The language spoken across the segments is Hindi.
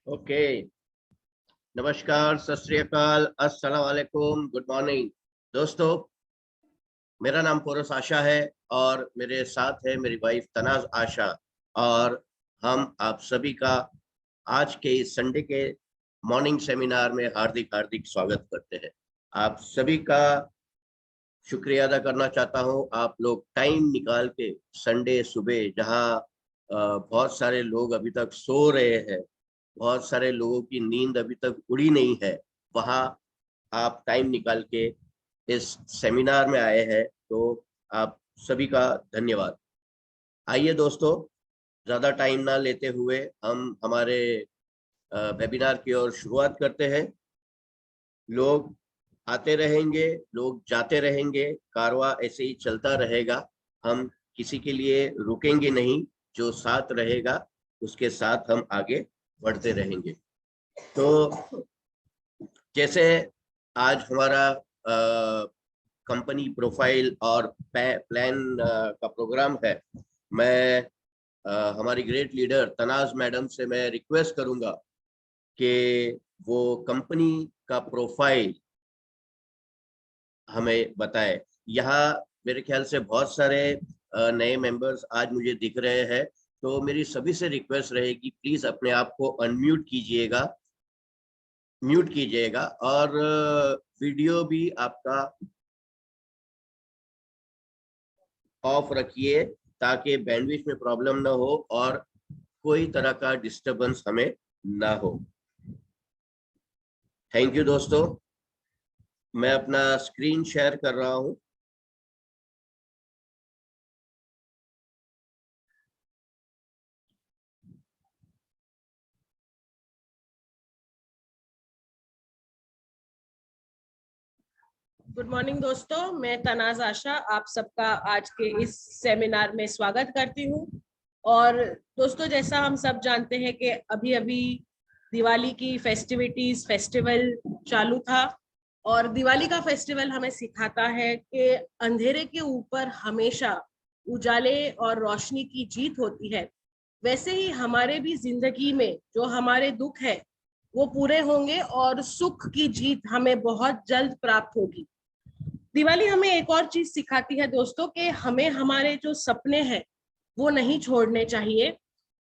ओके। नमस्कार, सत श्री अकाल, अस्सलाम वालेकुम, गुड मॉर्निंग दोस्तों। मेरा नाम पोरस आशा है और मेरे साथ है मेरी वाइफ तनाज आशा। और हम आप सभी का आज के इस संडे के मॉर्निंग सेमिनार में हार्दिक हार्दिक स्वागत करते हैं। आप सभी का शुक्रिया अदा करना चाहता हूं। आप लोग टाइम निकाल के संडे सुबह, जहां बहुत सारे लोग अभी तक सो रहे हैं, बहुत सारे लोगों की नींद अभी तक उड़ी नहीं है, वहां आप टाइम निकाल के इस सेमिनार में आए हैं, तो आप सभी का धन्यवाद। आइए दोस्तों, ज़्यादा टाइम ना लेते हुए हम हमारे वेबिनार की ओर शुरुआत करते हैं। लोग आते रहेंगे, लोग जाते रहेंगे, कारवां ऐसे ही चलता रहेगा। हम किसी के लिए रुकेंगे नहीं, जो साथ रहेगा उसके साथ हम आगे बढ़ते रहेंगे। तो जैसे आज हमारा कंपनी प्रोफाइल और प्लान का प्रोग्राम है, मैं हमारी ग्रेट लीडर तनाज मैडम से मैं रिक्वेस्ट करूंगा कि वो कंपनी का प्रोफाइल हमें बताए। यहाँ मेरे ख्याल से बहुत सारे नए मेंबर्स आज मुझे दिख रहे हैं, तो मेरी सभी से रिक्वेस्ट रहेगी, प्लीज अपने आप को अनम्यूट कीजिएगा, म्यूट कीजिएगा, और वीडियो भी आपका ऑफ रखिए ताकि बैंडविड्थ में प्रॉब्लम ना हो और कोई तरह का डिस्टरबेंस हमें ना हो। थैंक यू दोस्तों। मैं अपना स्क्रीन शेयर कर रहा हूं। गुड मॉर्निंग दोस्तों, मैं तनाज आशा आप सबका आज के इस सेमिनार में स्वागत करती हूँ। और दोस्तों, जैसा हम सब जानते हैं कि अभी अभी दिवाली की फेस्टिवल चालू था, और दिवाली का फेस्टिवल हमें सिखाता है कि अंधेरे के ऊपर हमेशा उजाले और रोशनी की जीत होती है। वैसे ही हमारे भी जिंदगी में जो हमारे दुख है वो पूरे होंगे और सुख की जीत हमें बहुत जल्द प्राप्त होगी। दिवाली हमें एक और चीज सिखाती है दोस्तों कि हमें हमारे जो सपने हैं वो नहीं छोड़ने चाहिए,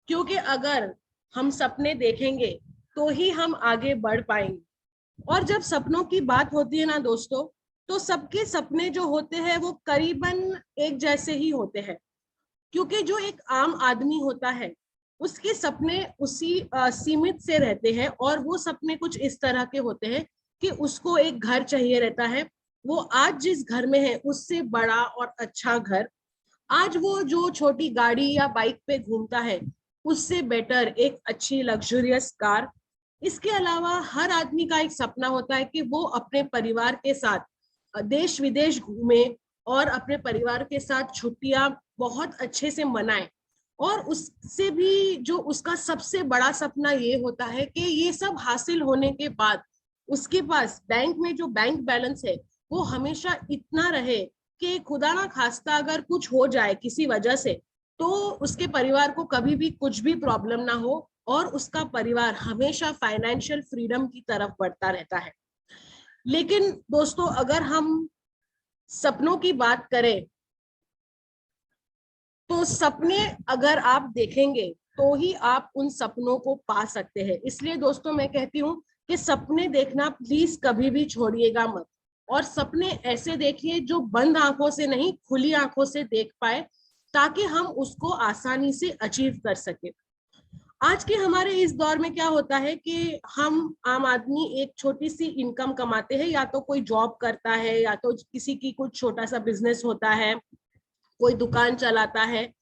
क्योंकि अगर हम सपने देखेंगे तो ही हम आगे बढ़ पाएंगे। और जब सपनों की बात होती है ना दोस्तों, तो सबके सपने जो होते हैं वो करीबन एक जैसे ही होते हैं, क्योंकि जो एक आम आदमी होता है उसके सपने उसी सीमित से रहते हैं, और वो सपने कुछ इस तरह के होते हैं कि उसको एक घर चाहिए रहता है, वो आज जिस घर में है उससे बड़ा और अच्छा घर, आज वो जो छोटी गाड़ी या बाइक पे घूमता है उससे बेटर एक अच्छी लग्जरियस कार। इसके अलावा हर आदमी का एक सपना होता है कि वो अपने परिवार के साथ देश विदेश घूमे और अपने परिवार के साथ छुट्टियां बहुत अच्छे से मनाए। और उससे भी जो उसका सबसे बड़ा सपना ये होता है कि ये सब हासिल होने के बाद उसके पास बैंक में जो बैंक बैलेंस है वो हमेशा इतना रहे कि खुदा ना खास्ता अगर कुछ हो जाए किसी वजह से, तो उसके परिवार को कभी भी कुछ भी प्रॉब्लम ना हो और उसका परिवार हमेशा फाइनेंशियल फ्रीडम की तरफ बढ़ता रहता है। लेकिन दोस्तों, अगर हम सपनों की बात करें तो सपने अगर आप देखेंगे तो ही आप उन सपनों को पा सकते हैं। इसलिए दोस्तों, मैं कहती हूँ कि सपने देखना प्लीज कभी भी छोड़िएगा मत, और सपने ऐसे देखिए जो बंद आंखों से नहीं खुली आंखों से देख पाए, ताकि हम उसको आसानी से अचीव कर सके। आज के हमारे इस दौर में क्या होता है कि हम आम आदमी एक छोटी सी इनकम कमाते हैं, या तो कोई जॉब करता है या तो किसी की कुछ छोटा सा बिजनेस होता है, कोई दुकान चलाता है,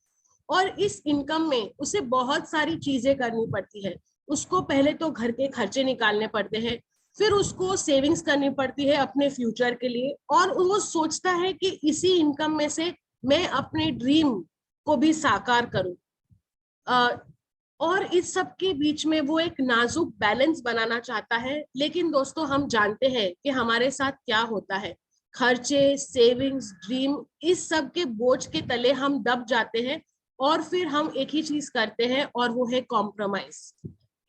और इस इनकम में उसे बहुत सारी चीजें करनी पड़ती है। उसको पहले तो घर के खर्चे निकालने पड़ते हैं, फिर उसको सेविंग्स करनी पड़ती है अपने फ्यूचर के लिए, और वो सोचता है कि इसी इनकम में से मैं अपने ड्रीम को भी साकार करूं। और इस सब के बीच में वो एक नाजुक बैलेंस बनाना चाहता है। लेकिन दोस्तों, हम जानते हैं कि हमारे साथ क्या होता है, खर्चे, सेविंग्स, ड्रीम, इस सब के बोझ के तले हम दब जाते हैं, और फिर हम एक ही चीज करते हैं और वो है कॉम्प्रोमाइज।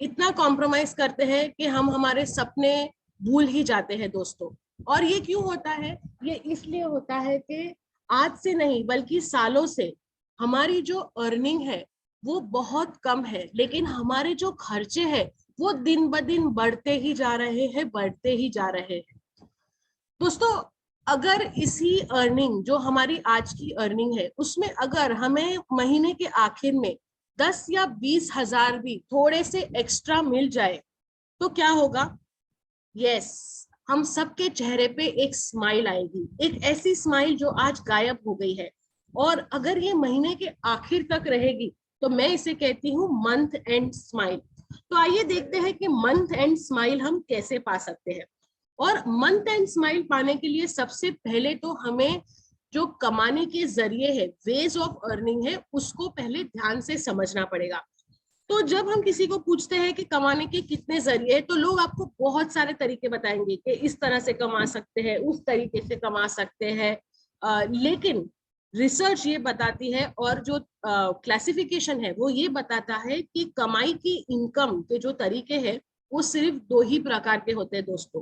इतना कॉम्प्रोमाइज करते हैं कि हम हमारे सपने भूल ही जाते हैं दोस्तों। और ये क्यों होता है? ये इसलिए होता है कि आज से नहीं बल्कि सालों से हमारी जो अर्निंग है वो बहुत कम है, लेकिन हमारे जो खर्चे हैं वो दिन ब दिन बढ़ते ही जा रहे हैं, बढ़ते ही जा रहे हैं दोस्तों। अगर इसी अर्निंग, जो हमारी आज की अर्निंग है, उसमें अगर हमें महीने के आखिर में 10 या 20 हजार भी थोड़े से एक्स्ट्रा मिल जाए तो क्या होगा? यस, हम सबके चेहरे पे एक स्माइल आएगी, एक ऐसी स्माइल जो आज गायब हो गई है। और अगर ये महीने के आखिर तक रहेगी तो मैं इसे कहती हूँ मंथ एंड स्माइल। तो आइए देखते हैं कि मंथ एंड स्माइल हम कैसे पा सकते हैं। और मंथ एंड स्माइल पाने के लिए सबसे पहले तो हमें जो कमाने के जरिए है, वेज ऑफ अर्निंग है, उसको पहले ध्यान से समझना पड़ेगा। तो जब हम किसी को पूछते हैं कि कमाने के कितने जरिए, तो लोग आपको बहुत सारे तरीके बताएंगे कि इस तरह से कमा सकते हैं, उस तरीके से कमा सकते हैं। लेकिन रिसर्च ये बताती है और जो क्लासिफिकेशन है वो ये बताता है कि कमाई की इनकम के जो तरीके हैं वो सिर्फ 2 ही प्रकार के होते हैं दोस्तों।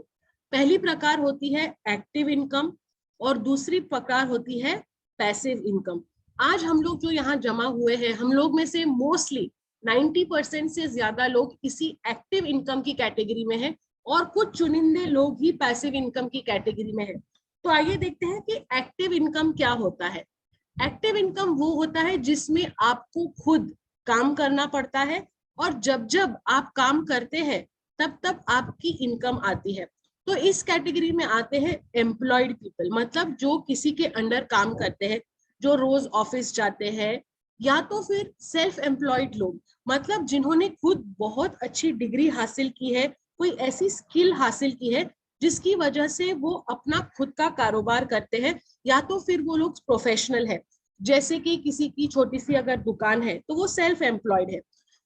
पहली प्रकार होती है एक्टिव इनकम और दूसरी प्रकार होती है पैसिव इनकम। आज हम लोग जो यहाँ जमा हुए हैं, हम लोग में से मोस्टली 90% से ज्यादा लोग इसी एक्टिव इनकम की कैटेगरी में है और कुछ चुनिंदे लोग ही पैसिव इनकम की कैटेगरी में है। तो आइए देखते हैं कि एक्टिव इनकम क्या होता है। एक्टिव इनकम वो होता है जिसमें आपको खुद काम करना पड़ता है और जब जब आप काम करते हैं तब तब आपकी इनकम आती है। तो इस कैटेगरी में आते हैं एम्प्लॉयड पीपल, मतलब जो किसी के अंडर काम करते हैं, जो रोज ऑफिस जाते हैं, या तो फिर सेल्फ एम्प्लॉयड लोग, मतलब जिन्होंने खुद बहुत अच्छी डिग्री हासिल की है, कोई ऐसी स्किल हासिल की है जिसकी वजह से वो अपना खुद का कारोबार करते हैं, या तो फिर वो लोग प्रोफेशनल है, जैसे कि किसी की छोटी सी अगर दुकान है तो वो सेल्फ एम्प्लॉयड है,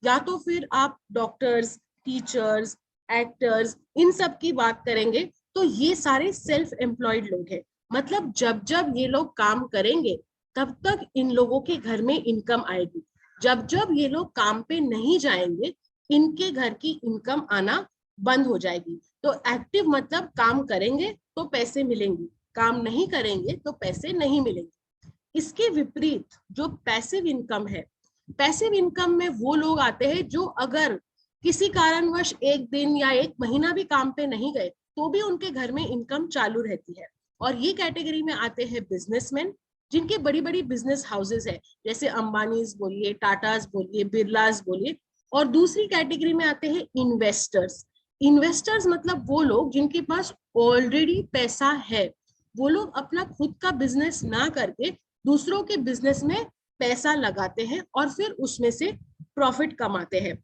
या तो फिर आप डॉक्टर्स, टीचर्स, एक्टर्स, इन सब की बात करेंगे तो ये सारे सेल्फ एम्प्लॉयड लोग हैं। मतलब जब जब ये लोग काम करेंगे तब तक इन लोगों के घर में इनकम आएगी, जब जब ये लोग काम पे नहीं जाएंगे इनके घर की इनकम आना बंद हो जाएगी। तो एक्टिव मतलब काम करेंगे तो पैसे मिलेंगे, काम नहीं करेंगे तो पैसे नहीं मिलेंगे। इसके विपरीत जो पैसिव इनकम है, पैसिव इनकम में वो लोग आते हैं जो अगर किसी कारणवश एक दिन या एक महीना भी काम पे नहीं गए तो भी उनके घर में इनकम चालू रहती है। और ये कैटेगरी में आते हैं बिजनेसमैन, जिनके बड़ी बड़ी बिजनेस हाउसेस है, जैसे अंबानीज बोलिए, टाटास बोलिए, बिरलास बोलिए। और दूसरी कैटेगरी में आते हैं इन्वेस्टर्स। इन्वेस्टर्स मतलब वो लोग जिनके पास ऑलरेडी पैसा है, वो लोग अपना खुद का बिजनेस ना करके दूसरों के बिजनेस में पैसा लगाते हैं और फिर उसमें से प्रॉफिट कमाते हैं।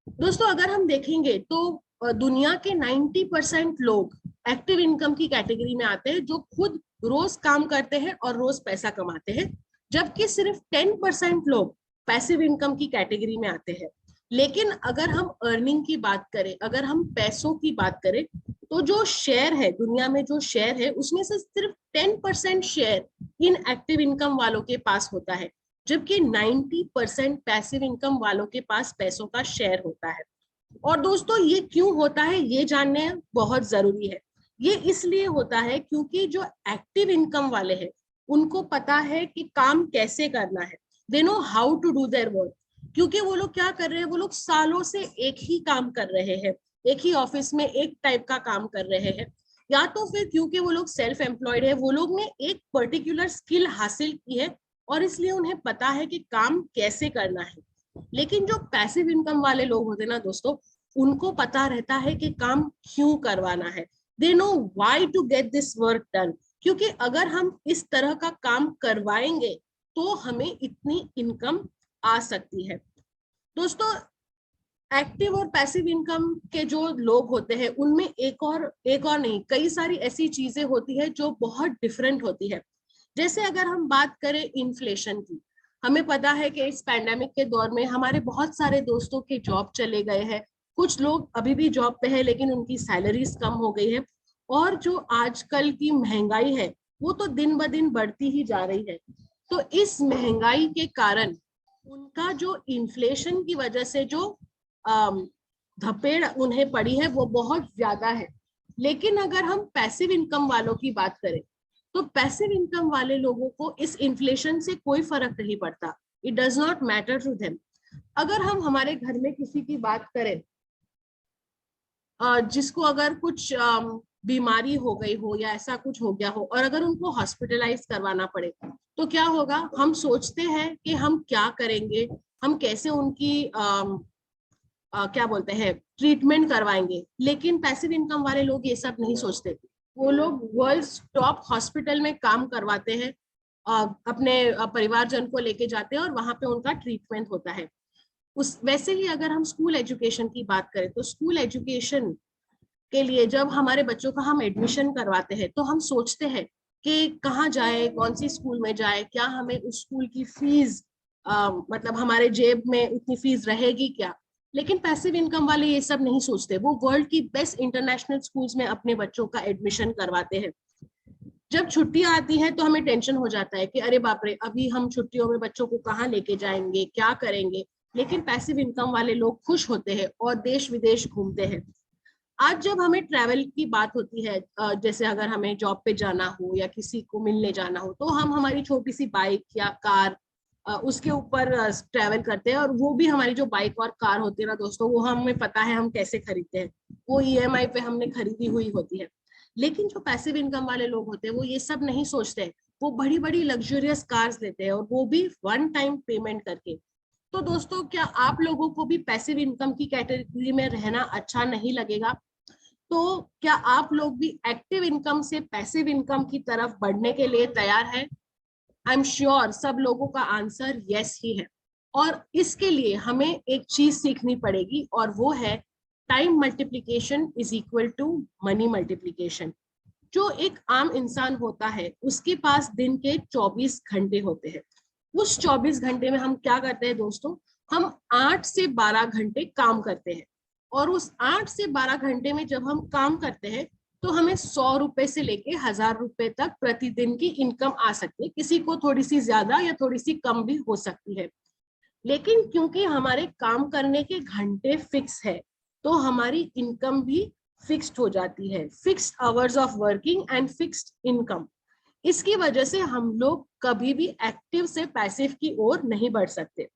दोस्तों अगर हम देखेंगे तो दुनिया के 90% लोग एक्टिव इनकम की कैटेगरी में आते हैं, जो खुद रोज काम करते हैं और रोज पैसा कमाते हैं, जबकि सिर्फ 10% लोग पैसिव इनकम की कैटेगरी में आते हैं। लेकिन अगर हम अर्निंग की बात करें, अगर हम पैसों की बात करें, तो जो शेयर है दुनिया में, जो शेयर है उसमें से सिर्फ 10% शेयर इन एक्टिव इनकम वालों के पास होता है, जबकि 90% पैसिव इनकम वालों के पास पैसों का शेयर होता है। और दोस्तों ये क्यों होता है ये जानने बहुत जरूरी है। ये इसलिए होता है क्योंकि जो एक्टिव इनकम वाले हैं उनको पता है कि काम कैसे करना है, they know how to do their work. क्योंकि वो लोग क्या कर रहे हैं, वो लोग सालों से एक ही काम कर रहे हैं, एक ही ऑफिस में एक टाइप का काम कर रहे हैं, या तो फिर क्योंकि वो लोग सेल्फ एम्प्लॉयड है, वो लोग ने एक पर्टिकुलर स्किल हासिल की है और इसलिए उन्हें पता है कि काम कैसे करना है। लेकिन जो पैसिव इनकम वाले लोग होते हैं ना दोस्तों, उनको पता रहता है कि काम क्यों करवाना है, they know why to get this work done, क्योंकि अगर हम इस तरह का काम करवाएंगे तो हमें इतनी इनकम आ सकती है। दोस्तों एक्टिव और पैसिव इनकम के जो लोग होते हैं उनमें एक और नहीं, कई सारी ऐसी चीजें होती है जो बहुत डिफरेंट होती है। जैसे अगर हम बात करें इन्फ्लेशन की, हमें पता है कि इस पैंडेमिक के दौर में हमारे बहुत सारे दोस्तों के जॉब चले गए हैं, कुछ लोग अभी भी जॉब पे है लेकिन उनकी सैलरीज कम हो गई है, और जो आजकल की महंगाई है वो तो दिन ब दिन बढ़ती ही जा रही है। तो इस महंगाई के कारण उनका जो इन्फ्लेशन की वजह से जो धपेड़ उन्हें पड़ी है वो बहुत ज्यादा है। लेकिन अगर हम पैसिव इनकम वालों की बात करें तो पैसिव इनकम वाले लोगों को इस इन्फ्लेशन से कोई फर्क नहीं पड़ता। It does not matter to them. अगर हम हमारे घर में किसी की बात करें जिसको अगर कुछ बीमारी हो गई हो या ऐसा कुछ हो गया हो और अगर उनको हॉस्पिटलाइज करवाना पड़े तो क्या होगा, हम सोचते हैं कि हम क्या करेंगे, हम कैसे उनकी क्या बोलते हैं ट्रीटमेंट करवाएंगे। लेकिन पैसिव इनकम वाले लोग ये सब नहीं सोचते। वो लोग वर्ल्ड टॉप हॉस्पिटल में काम करवाते हैं, अपने परिवारजन को लेके जाते हैं और वहां पे उनका ट्रीटमेंट होता है। उस वैसे ही अगर हम स्कूल एजुकेशन की बात करें तो स्कूल एजुकेशन के लिए जब हमारे बच्चों का हम एडमिशन करवाते हैं तो हम सोचते हैं कि कहाँ जाए, कौन सी स्कूल में जाए, क्या हमें उस स्कूल की फीस मतलब हमारे जेब में उतनी फीस रहेगी क्या। लेकिन पैसिव इनकम वाले ये सब नहीं सोचते। वो वर्ल्ड की बेस्ट इंटरनेशनल स्कूल्स में अपने बच्चों का एडमिशन करवाते हैं। जब छुट्टियां आती हैं तो हमें टेंशन हो जाता है कि अरे बाप रे, अभी हम छुट्टियों में बच्चों को कहाँ लेके जाएंगे, क्या करेंगे। लेकिन पैसिव इनकम वाले लोग खुश होते हैं और देश विदेश घूमते हैं। आज जब हमें ट्रैवल की बात होती है, जैसे अगर हमें जॉब पे जाना हो या किसी को मिलने जाना हो तो हम हमारी छोटी सी बाइक या कार उसके ऊपर ट्रैवल करते हैं। और वो भी हमारी जो बाइक और कार होती है ना दोस्तों, वो हमें पता है हम कैसे खरीदते हैं, वो ईएमआई पे हमने खरीदी हुई होती है। लेकिन जो पैसिव इनकम वाले लोग होते हैं वो ये सब नहीं सोचते। वो बड़ी बड़ी लग्जरियस कार्स लेते हैं और वो भी वन टाइम पेमेंट करके। तो दोस्तों, क्या आप लोगों को भी पैसिव इनकम की कैटेगरी में रहना अच्छा नहीं लगेगा? तो क्या आप लोग भी एक्टिव इनकम से पैसिव इनकम की तरफ बढ़ने के लिए तैयार हैं? आई एम श्योर सब लोगों का आंसर यस ही है। और इसके लिए हमें एक चीज सीखनी पड़ेगी और वो है time multiplication is equal to money multiplication. जो एक आम इंसान होता है उसके पास दिन के 24 घंटे होते हैं। उस 24 घंटे में हम क्या करते हैं दोस्तों? हम 8 से 12 घंटे काम करते हैं। और उस 8 से 12 घंटे में जब हम काम करते हैं तो हमें 100 रुपए से लेके 1000 रुपए तक प्रतिदिन की इनकम आ सकती है। किसी को थोड़ी सी ज्यादा या थोड़ी सी कम भी हो सकती है। लेकिन क्योंकि हमारे काम करने के घंटे फिक्स है तो हमारी इनकम भी फिक्स्ड हो जाती है। Fixed hours of working and fixed income. इसकी वजह से हम लोग कभी भी एक्टिव से पैसिव की ओर नहीं बढ़ सकते।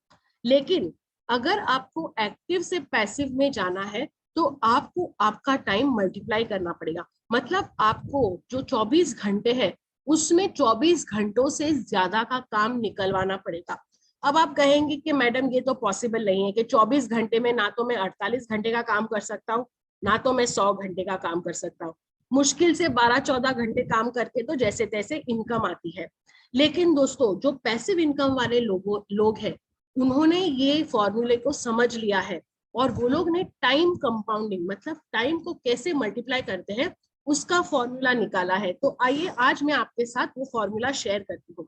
लेकिन अगर आपको एक्टिव से पैसिव में जाना है तो आपको आपका टाइम मल्टीप्लाई करना पड़ेगा। मतलब आपको जो 24 घंटे है उसमें 24 घंटों से ज्यादा का काम निकलवाना पड़ेगा। अब आप कहेंगे कि मैडम ये तो पॉसिबल नहीं है कि 24 घंटे में ना तो मैं 48 घंटे का काम कर सकता हूँ ना तो मैं 100 घंटे का काम कर सकता हूँ। मुश्किल से 12-14 घंटे काम करके तो जैसे तैसे इनकम आती है। लेकिन दोस्तों, जो पैसिव इनकम वाले लोग हैं उन्होंने ये फॉर्मूले को समझ लिया है और वो लोग ने टाइम कंपाउंडिंग मतलब टाइम को कैसे मल्टीप्लाई करते हैं उसका फॉर्मूला निकाला है। तो आइए आज मैं आपके साथ वो फॉर्मूला शेयर करती हूँ।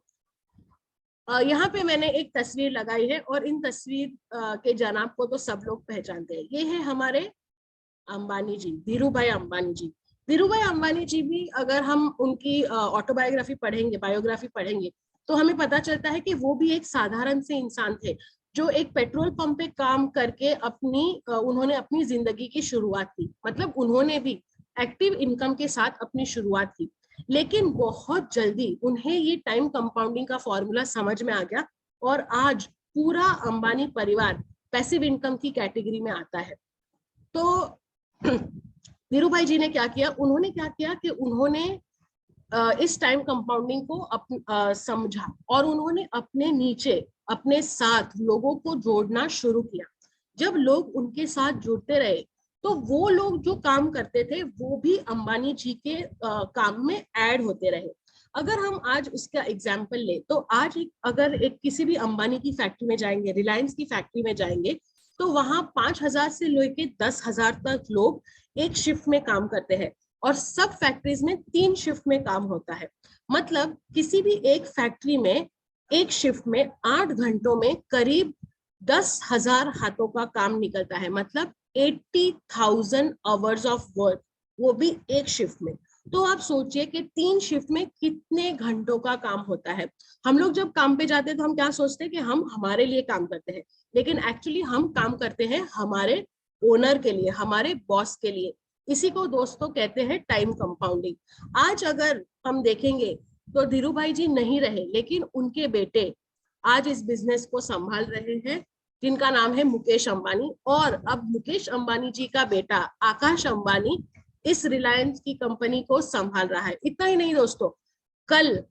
यहाँ पे मैंने एक तस्वीर लगाई है और इन तस्वीर के जनाब को तो सब लोग पहचानते हैं। ये है हमारे अंबानी जी, धीरू भाई अंबानी जी। धीरू भाई अंबानी जी भी अगर हम उनकी ऑटोबायोग्राफी पढ़ेंगे, बायोग्राफी पढ़ेंगे तो हमें पता चलता है कि वो भी एक साधारण से इंसान थे जो एक पेट्रोल पंप पे काम करके उन्होंने अपनी जिंदगी की शुरुआत की। मतलब उन्होंने भी एक्टिव इनकम के साथ अपनी शुरुआत की। लेकिन बहुत जल्दी उन्हें ये टाइम कंपाउंडिंग का फॉर्मूला समझ में आ गया और आज पूरा अंबानी परिवार पैसिव इनकम की कैटेगरी में आता है। तो धीरू भाई जी ने क्या किया? उन्होंने क्या किया कि उन्होंने इस टाइम कंपाउंडिंग को समझा और उन्होंने अपने नीचे अपने साथ लोगों को जोड़ना शुरू किया। जब लोग उनके साथ जुड़ते रहे तो वो लोग जो काम करते थे वो भी अंबानी जी के काम में ऐड होते रहे। अगर हम आज उसका एग्जाम्पल ले तो आज अगर किसी भी अंबानी की फैक्ट्री में जाएंगे, रिलायंस की फैक्ट्री में जाएंगे तो वहां 5000 से लेकर 10,000 तक लोग एक शिफ्ट में काम करते हैं और सब फैक्ट्रीज में 3 शिफ्ट में काम होता है। मतलब किसी भी एक फैक्ट्री में एक शिफ्ट में 8 घंटों में करीब 10,000 हाथों का काम निकलता है। मतलब 80,000 आवर्स ऑफ वर्क, वो भी एक शिफ्ट में। तो आप सोचिए कि 3 शिफ्ट में कितने घंटों का काम होता है। हम लोग जब काम पे जाते हैं तो हम क्या सोचते हैं कि हम हमारे लिए काम करते हैं, लेकिन एक्चुअली हम काम करते हैं हमारे ओनर के लिए, हमारे बॉस के लिए। इसी को दोस्तों कहते हैं टाइम कंपाउंडिंग। आज अगर हम देखेंगे तो धीरू भाई जी नहीं रहे, लेकिन उनके बेटे आज इस बिजनेस को संभाल रहे हैं, जिनका नाम है मुकेश अंबानी। और अब मुकेश अंबानी जी का बेटा आकाश अंबानी इस रिलायंस की कंपनी को संभाल रहा है। इतना ही नहीं दोस्तों, कल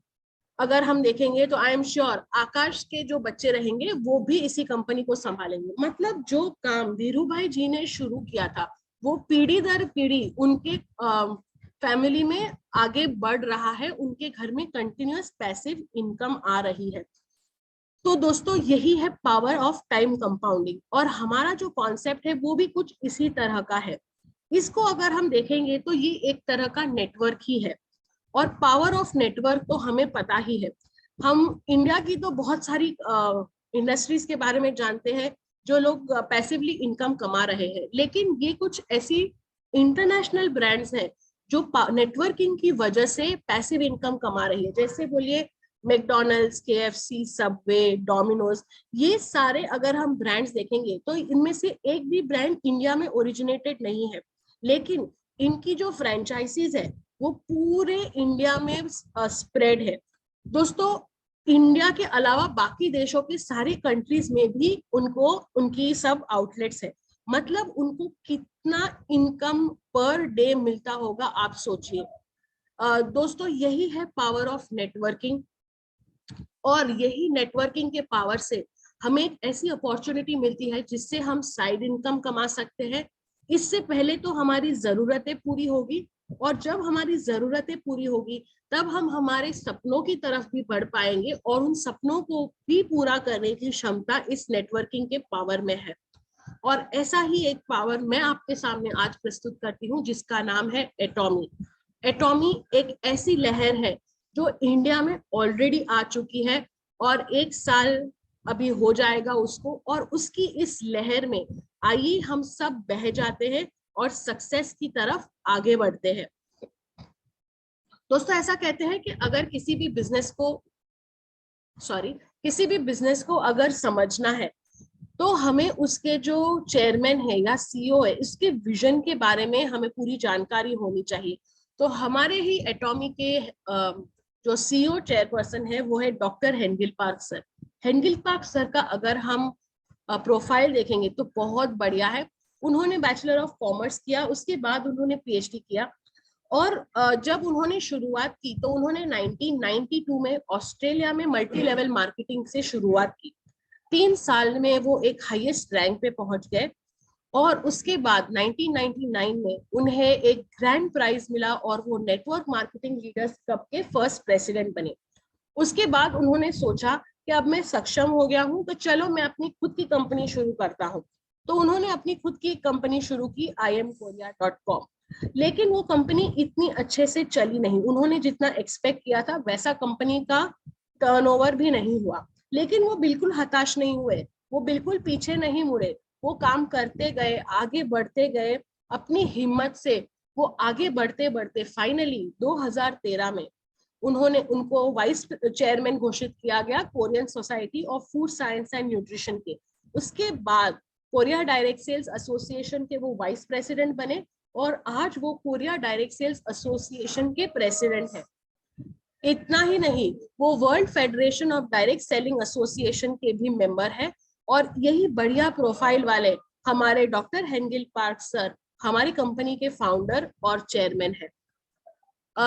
अगर हम देखेंगे तो आई एम श्योर आकाश के जो बच्चे रहेंगे वो भी इसी कंपनी को संभालेंगे। मतलब जो काम धीरू भाई जी ने शुरू किया था वो पीढ़ी दर पीढ़ी उनके फैमिली में आगे बढ़ रहा है, उनके घर में कंटिन्यूअस पैसिव इनकम आ रही है। तो दोस्तों यही है पावर ऑफ टाइम कंपाउंडिंग, और हमारा जो कॉन्सेप्ट है वो भी कुछ इसी तरह का है। इसको अगर हम देखेंगे तो ये एक तरह का नेटवर्क ही है, और पावर ऑफ नेटवर्क तो हमें पता ही है। हम इंडिया की तो बहुत सारी इंडस्ट्रीज के बारे में जानते हैं जो लोग पैसिवली इनकम कमा रहे हैं, लेकिन ये कुछ ऐसी इंटरनेशनल ब्रांड्स हैं जो नेटवर्किंग की वजह से पैसिव इनकम कमा रही है। जैसे बोलिए मैकडॉनल्ड्स, केएफसी, सबवे, डोमिनोज, ये सारे अगर हम ब्रांड्स देखेंगे तो इनमें से एक भी ब्रांड इंडिया में ओरिजिनेटेड नहीं है, लेकिन इनकी जो फ्रेंचाइजीज है वो पूरे इंडिया में स्प्रेड है। दोस्तों इंडिया के अलावा बाकी देशों के सारे कंट्रीज में भी उनको उनकी सब आउटलेट्स है। मतलब उनको कितना इनकम पर डे मिलता होगा आप सोचिए। दोस्तों यही है पावर ऑफ नेटवर्किंग, और यही नेटवर्किंग के पावर से हमें एक ऐसी अपॉर्चुनिटी मिलती है जिससे हम साइड इनकम कमा सकते हैं। इससे पहले तो हमारी जरूरतें पूरी होगी, और जब हमारी जरूरतें पूरी होगी तब हम हमारे सपनों की तरफ भी बढ़ पाएंगे, और उन सपनों को भी पूरा करने की क्षमता इस नेटवर्किंग के पावर में है। और ऐसा ही एक पावर मैं आपके सामने आज प्रस्तुत करती हूँ जिसका नाम है एटॉमी। एटॉमी एक ऐसी लहर है जो इंडिया में ऑलरेडी आ चुकी है, और 1 साल अभी हो जाएगा उसको, और उसकी इस लहर में आइए हम सब बह जाते हैं और सक्सेस की तरफ आगे बढ़ते हैं। दोस्तों ऐसा कहते हैं कि अगर किसी भी बिजनेस को अगर समझना है तो हमें उसके जो चेयरमैन है या सीईओ है इसके विजन के बारे में हमें पूरी जानकारी होनी चाहिए। तो हमारे ही एटॉमी के जो सीईओ चेयरपर्सन है वो है doctor Hengil Park sir. Hengil Park sir का अगर हम प्रोफाइल देखेंगे तो बहुत बढ़िया है। उन्होंने बैचलर ऑफ कॉमर्स किया, उसके बाद उन्होंने पीएचडी किया, और जब उन्होंने शुरुआत की तो उन्होंने 1992 में ऑस्ट्रेलिया में मल्टी लेवल मार्केटिंग से शुरुआत की। 3 साल में वो एक हाईएस्ट रैंक पे पहुंच गए, और उसके बाद 1999 में उन्हें एक ग्रैंड प्राइज मिला और वो नेटवर्क मार्केटिंग लीडर्स कप के फर्स्ट प्रेसिडेंट बने। उसके बाद उन्होंने सोचा कि अब मैं सक्षम हो गया हूं तो चलो मैं अपनी खुद की कंपनी शुरू करता हूं। तो उन्होंने अपनी खुद की कंपनी शुरू की imkorea.com, लेकिन वो कंपनी इतनी अच्छे से चली नहीं। उन्होंने जितना एक्सपेक्ट किया था वैसा कंपनी का टर्नओवर भी नहीं हुआ, लेकिन वो बिल्कुल हताश नहीं हुए, वो बिल्कुल पीछे नहीं मुड़े, वो काम करते गए, आगे बढ़ते गए अपनी हिम्मत से। वो आगे बढ़ते बढ़ते फाइनली 2013 में उनको वाइस चेयरमैन घोषित किया गया Korean society of food science and nutrition के। उसके बाद कोरिया डायरेक्ट सेल्स एसोसिएशन के वो वाइस प्रेसिडेंट बने, और आज वो कोरिया डायरेक्ट सेल्स एसोसिएशन के प्रेसिडेंट हैं। इतना ही नहीं, वो world federation of direct selling association के भी मेंबर है। और यही बढ़िया प्रोफाइल वाले हमारे डॉक्टर हेनगिल पार्क सर हमारी कंपनी के फाउंडर और चेयरमैन है।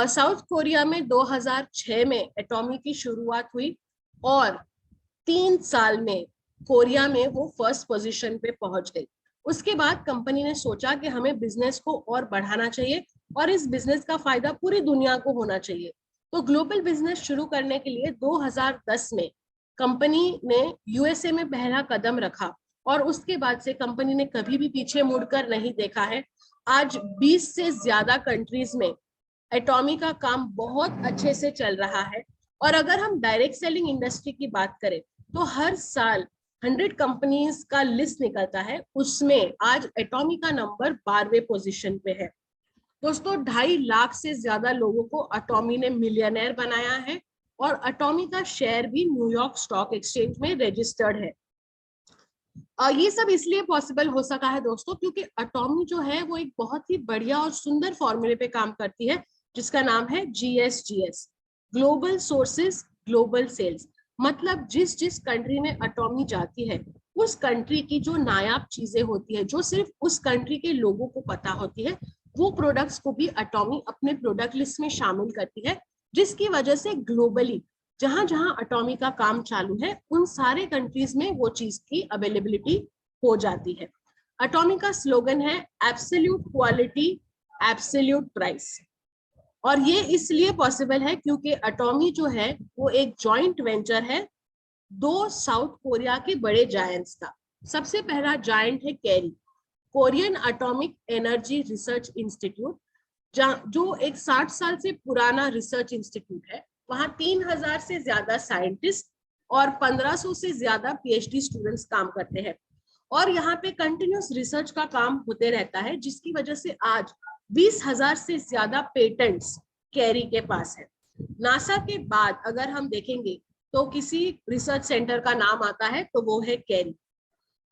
साउथ कोरिया में 2006 में एटॉमी की शुरुआत हुई, और 3 साल में कोरिया में वो फर्स्ट पोजीशन पे पहुंच गई। उसके बाद कंपनी ने सोचा कि हमें बिजनेस को और बढ़ाना चाहिए, और इस बिजनेस का फायदा पूरी दुनिया को होना चाहिए। तो ग्लोबल बिजनेस शुरू करने के लिए 2010 में कंपनी ने यूएसए में पहला कदम रखा, और उसके बाद से कंपनी ने कभी भी पीछे मुड़कर नहीं देखा है। आज 20 से ज्यादा कंट्रीज में एटॉमी का काम बहुत अच्छे से चल रहा है। और अगर हम डायरेक्ट सेलिंग इंडस्ट्री की बात करें तो हर साल 100 कंपनीज का लिस्ट निकलता है, उसमें आज एटॉमी का नंबर 12वें पोजीशन पे है। दोस्तों 2.5 लाख से ज्यादा लोगों को एटॉमी ने मिलियनेयर बनाया है, और एटॉमी का शेयर भी न्यूयॉर्क स्टॉक एक्सचेंज में रजिस्टर्ड है। ये सब इसलिए पॉसिबल हो सका है दोस्तों क्योंकि एटॉमी जो है वो एक बहुत ही बढ़िया और सुंदर फॉर्मूले पे काम करती है जिसका नाम है GSGS, global sources global sales. मतलब जिस जिस कंट्री में एटॉमी जाती है उस कंट्री की जो नायाब चीजें होती है, जो सिर्फ उस कंट्री के लोगों को पता होती है, वो प्रोडक्ट्स को भी एटॉमी अपने प्रोडक्ट लिस्ट में शामिल करती है, जिसकी वजह से ग्लोबली जहां जहां एटॉमी का काम चालू है उन सारे कंट्रीज में वो चीज की अवेलेबिलिटी हो जाती है। एटॉमी का स्लोगन है एब्सोल्यूट क्वालिटी एब्सोल्यूट प्राइस, और ये इसलिए पॉसिबल है क्योंकि एटॉमी जो है वो एक जॉइंट वेंचर है दो साउथ कोरिया के बड़े जायंट्स का। सबसे पहला जायंट है carry, Korean atomic energy research institute, जो एक 60 साल से पुराना रिसर्च इंस्टीट्यूट है। वहां 3000 से ज्यादा साइंटिस्ट और 1500 से ज्यादा PhD स्टूडेंट्स काम करते हैं, और यहाँ पे कंटिन्यूस रिसर्च का काम होते रहता है, जिसकी वजह से आज 20,000 से ज्यादा पेटेंट्स कैरी के पास है। नासा के बाद अगर हम देखेंगे तो किसी रिसर्च सेंटर का नाम आता है तो वो है कैरी।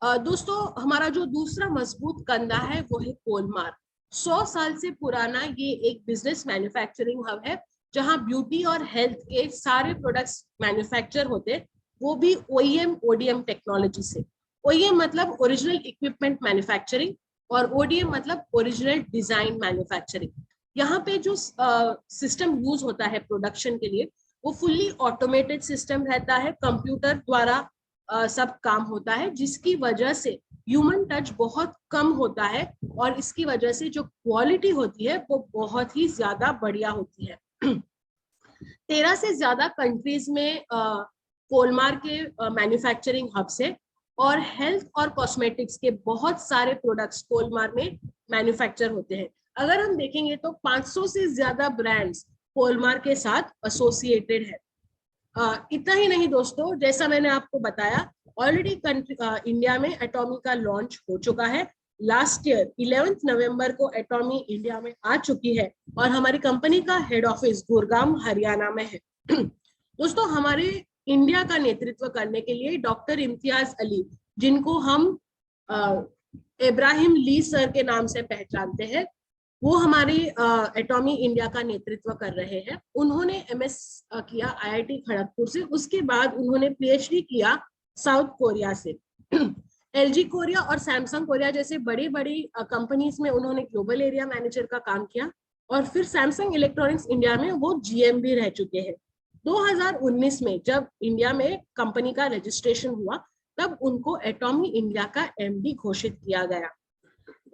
दोस्तों हमारा जो दूसरा मजबूत कंधा है वो है कोलमार। 100 साल से पुराना ये एक बिजनेस मैन्युफैक्चरिंग हब है जहां ब्यूटी और हेल्थ के सारे प्रोडक्ट्स मैन्युफैक्चर होते, वो भी OEM ODM टेक्नोलॉजी से। OEM मतलब ओरिजिनल इक्विपमेंट मैन्युफैक्चरिंग और ODM मतलब ओरिजिनल डिजाइन मैन्युफैक्चरिंग। यहाँ पे जो सिस्टम यूज होता है प्रोडक्शन के लिए वो फुल्ली ऑटोमेटेड सिस्टम रहता है, कंप्यूटर द्वारा सब काम होता है, जिसकी वजह से ह्यूमन टच बहुत कम होता है और इसकी वजह से जो क्वालिटी होती है वो बहुत ही ज्यादा बढ़िया होती है। 13 से ज्यादा कंट्रीज में कोलमार के मैन्युफैक्चरिंग हब्स है और हेल्थ और कॉस्मेटिक्स के बहुत सारे प्रोडक्ट्स कोलमार में मैन्युफैक्चर होते हैं। अगर हम देखेंगे तो 500 से ज्यादा ब्रांड्स कोलमार के साथ एसोसिएटेड है। इतना ही नहीं दोस्तों, जैसा मैंने आपको बताया ऑलरेडी इंडिया में एटॉमी का लॉन्च हो चुका है। लास्ट ईयर 11 नवंबर को एटॉमी इंडिया में आ चुकी है और हमारी कंपनी का हेड ऑफिस गुड़गांव हरियाणा में है। दोस्तों हमारे इंडिया का नेतृत्व करने के लिए डॉक्टर इम्तियाज अली, जिनको हम इब्राहिम ली सर के नाम से पहचानते हैं, वो हमारी एटॉमी इंडिया का नेतृत्व कर रहे हैं। उन्होंने MS किया IIT खड़गपुर से, उसके बाद उन्होंने PhD किया साउथ कोरिया से। LG कोरिया और सैमसंग कोरिया जैसे बड़ी बड़ी कंपनीज में उन्होंने ग्लोबल एरिया मैनेजर का काम किया और फिर सैमसंग इलेक्ट्रॉनिक्स इंडिया में वो GM भी रह चुके हैं। 2019 में जब इंडिया में कंपनी का रजिस्ट्रेशन हुआ तब उनको एटॉमी इंडिया का MD घोषित किया गया।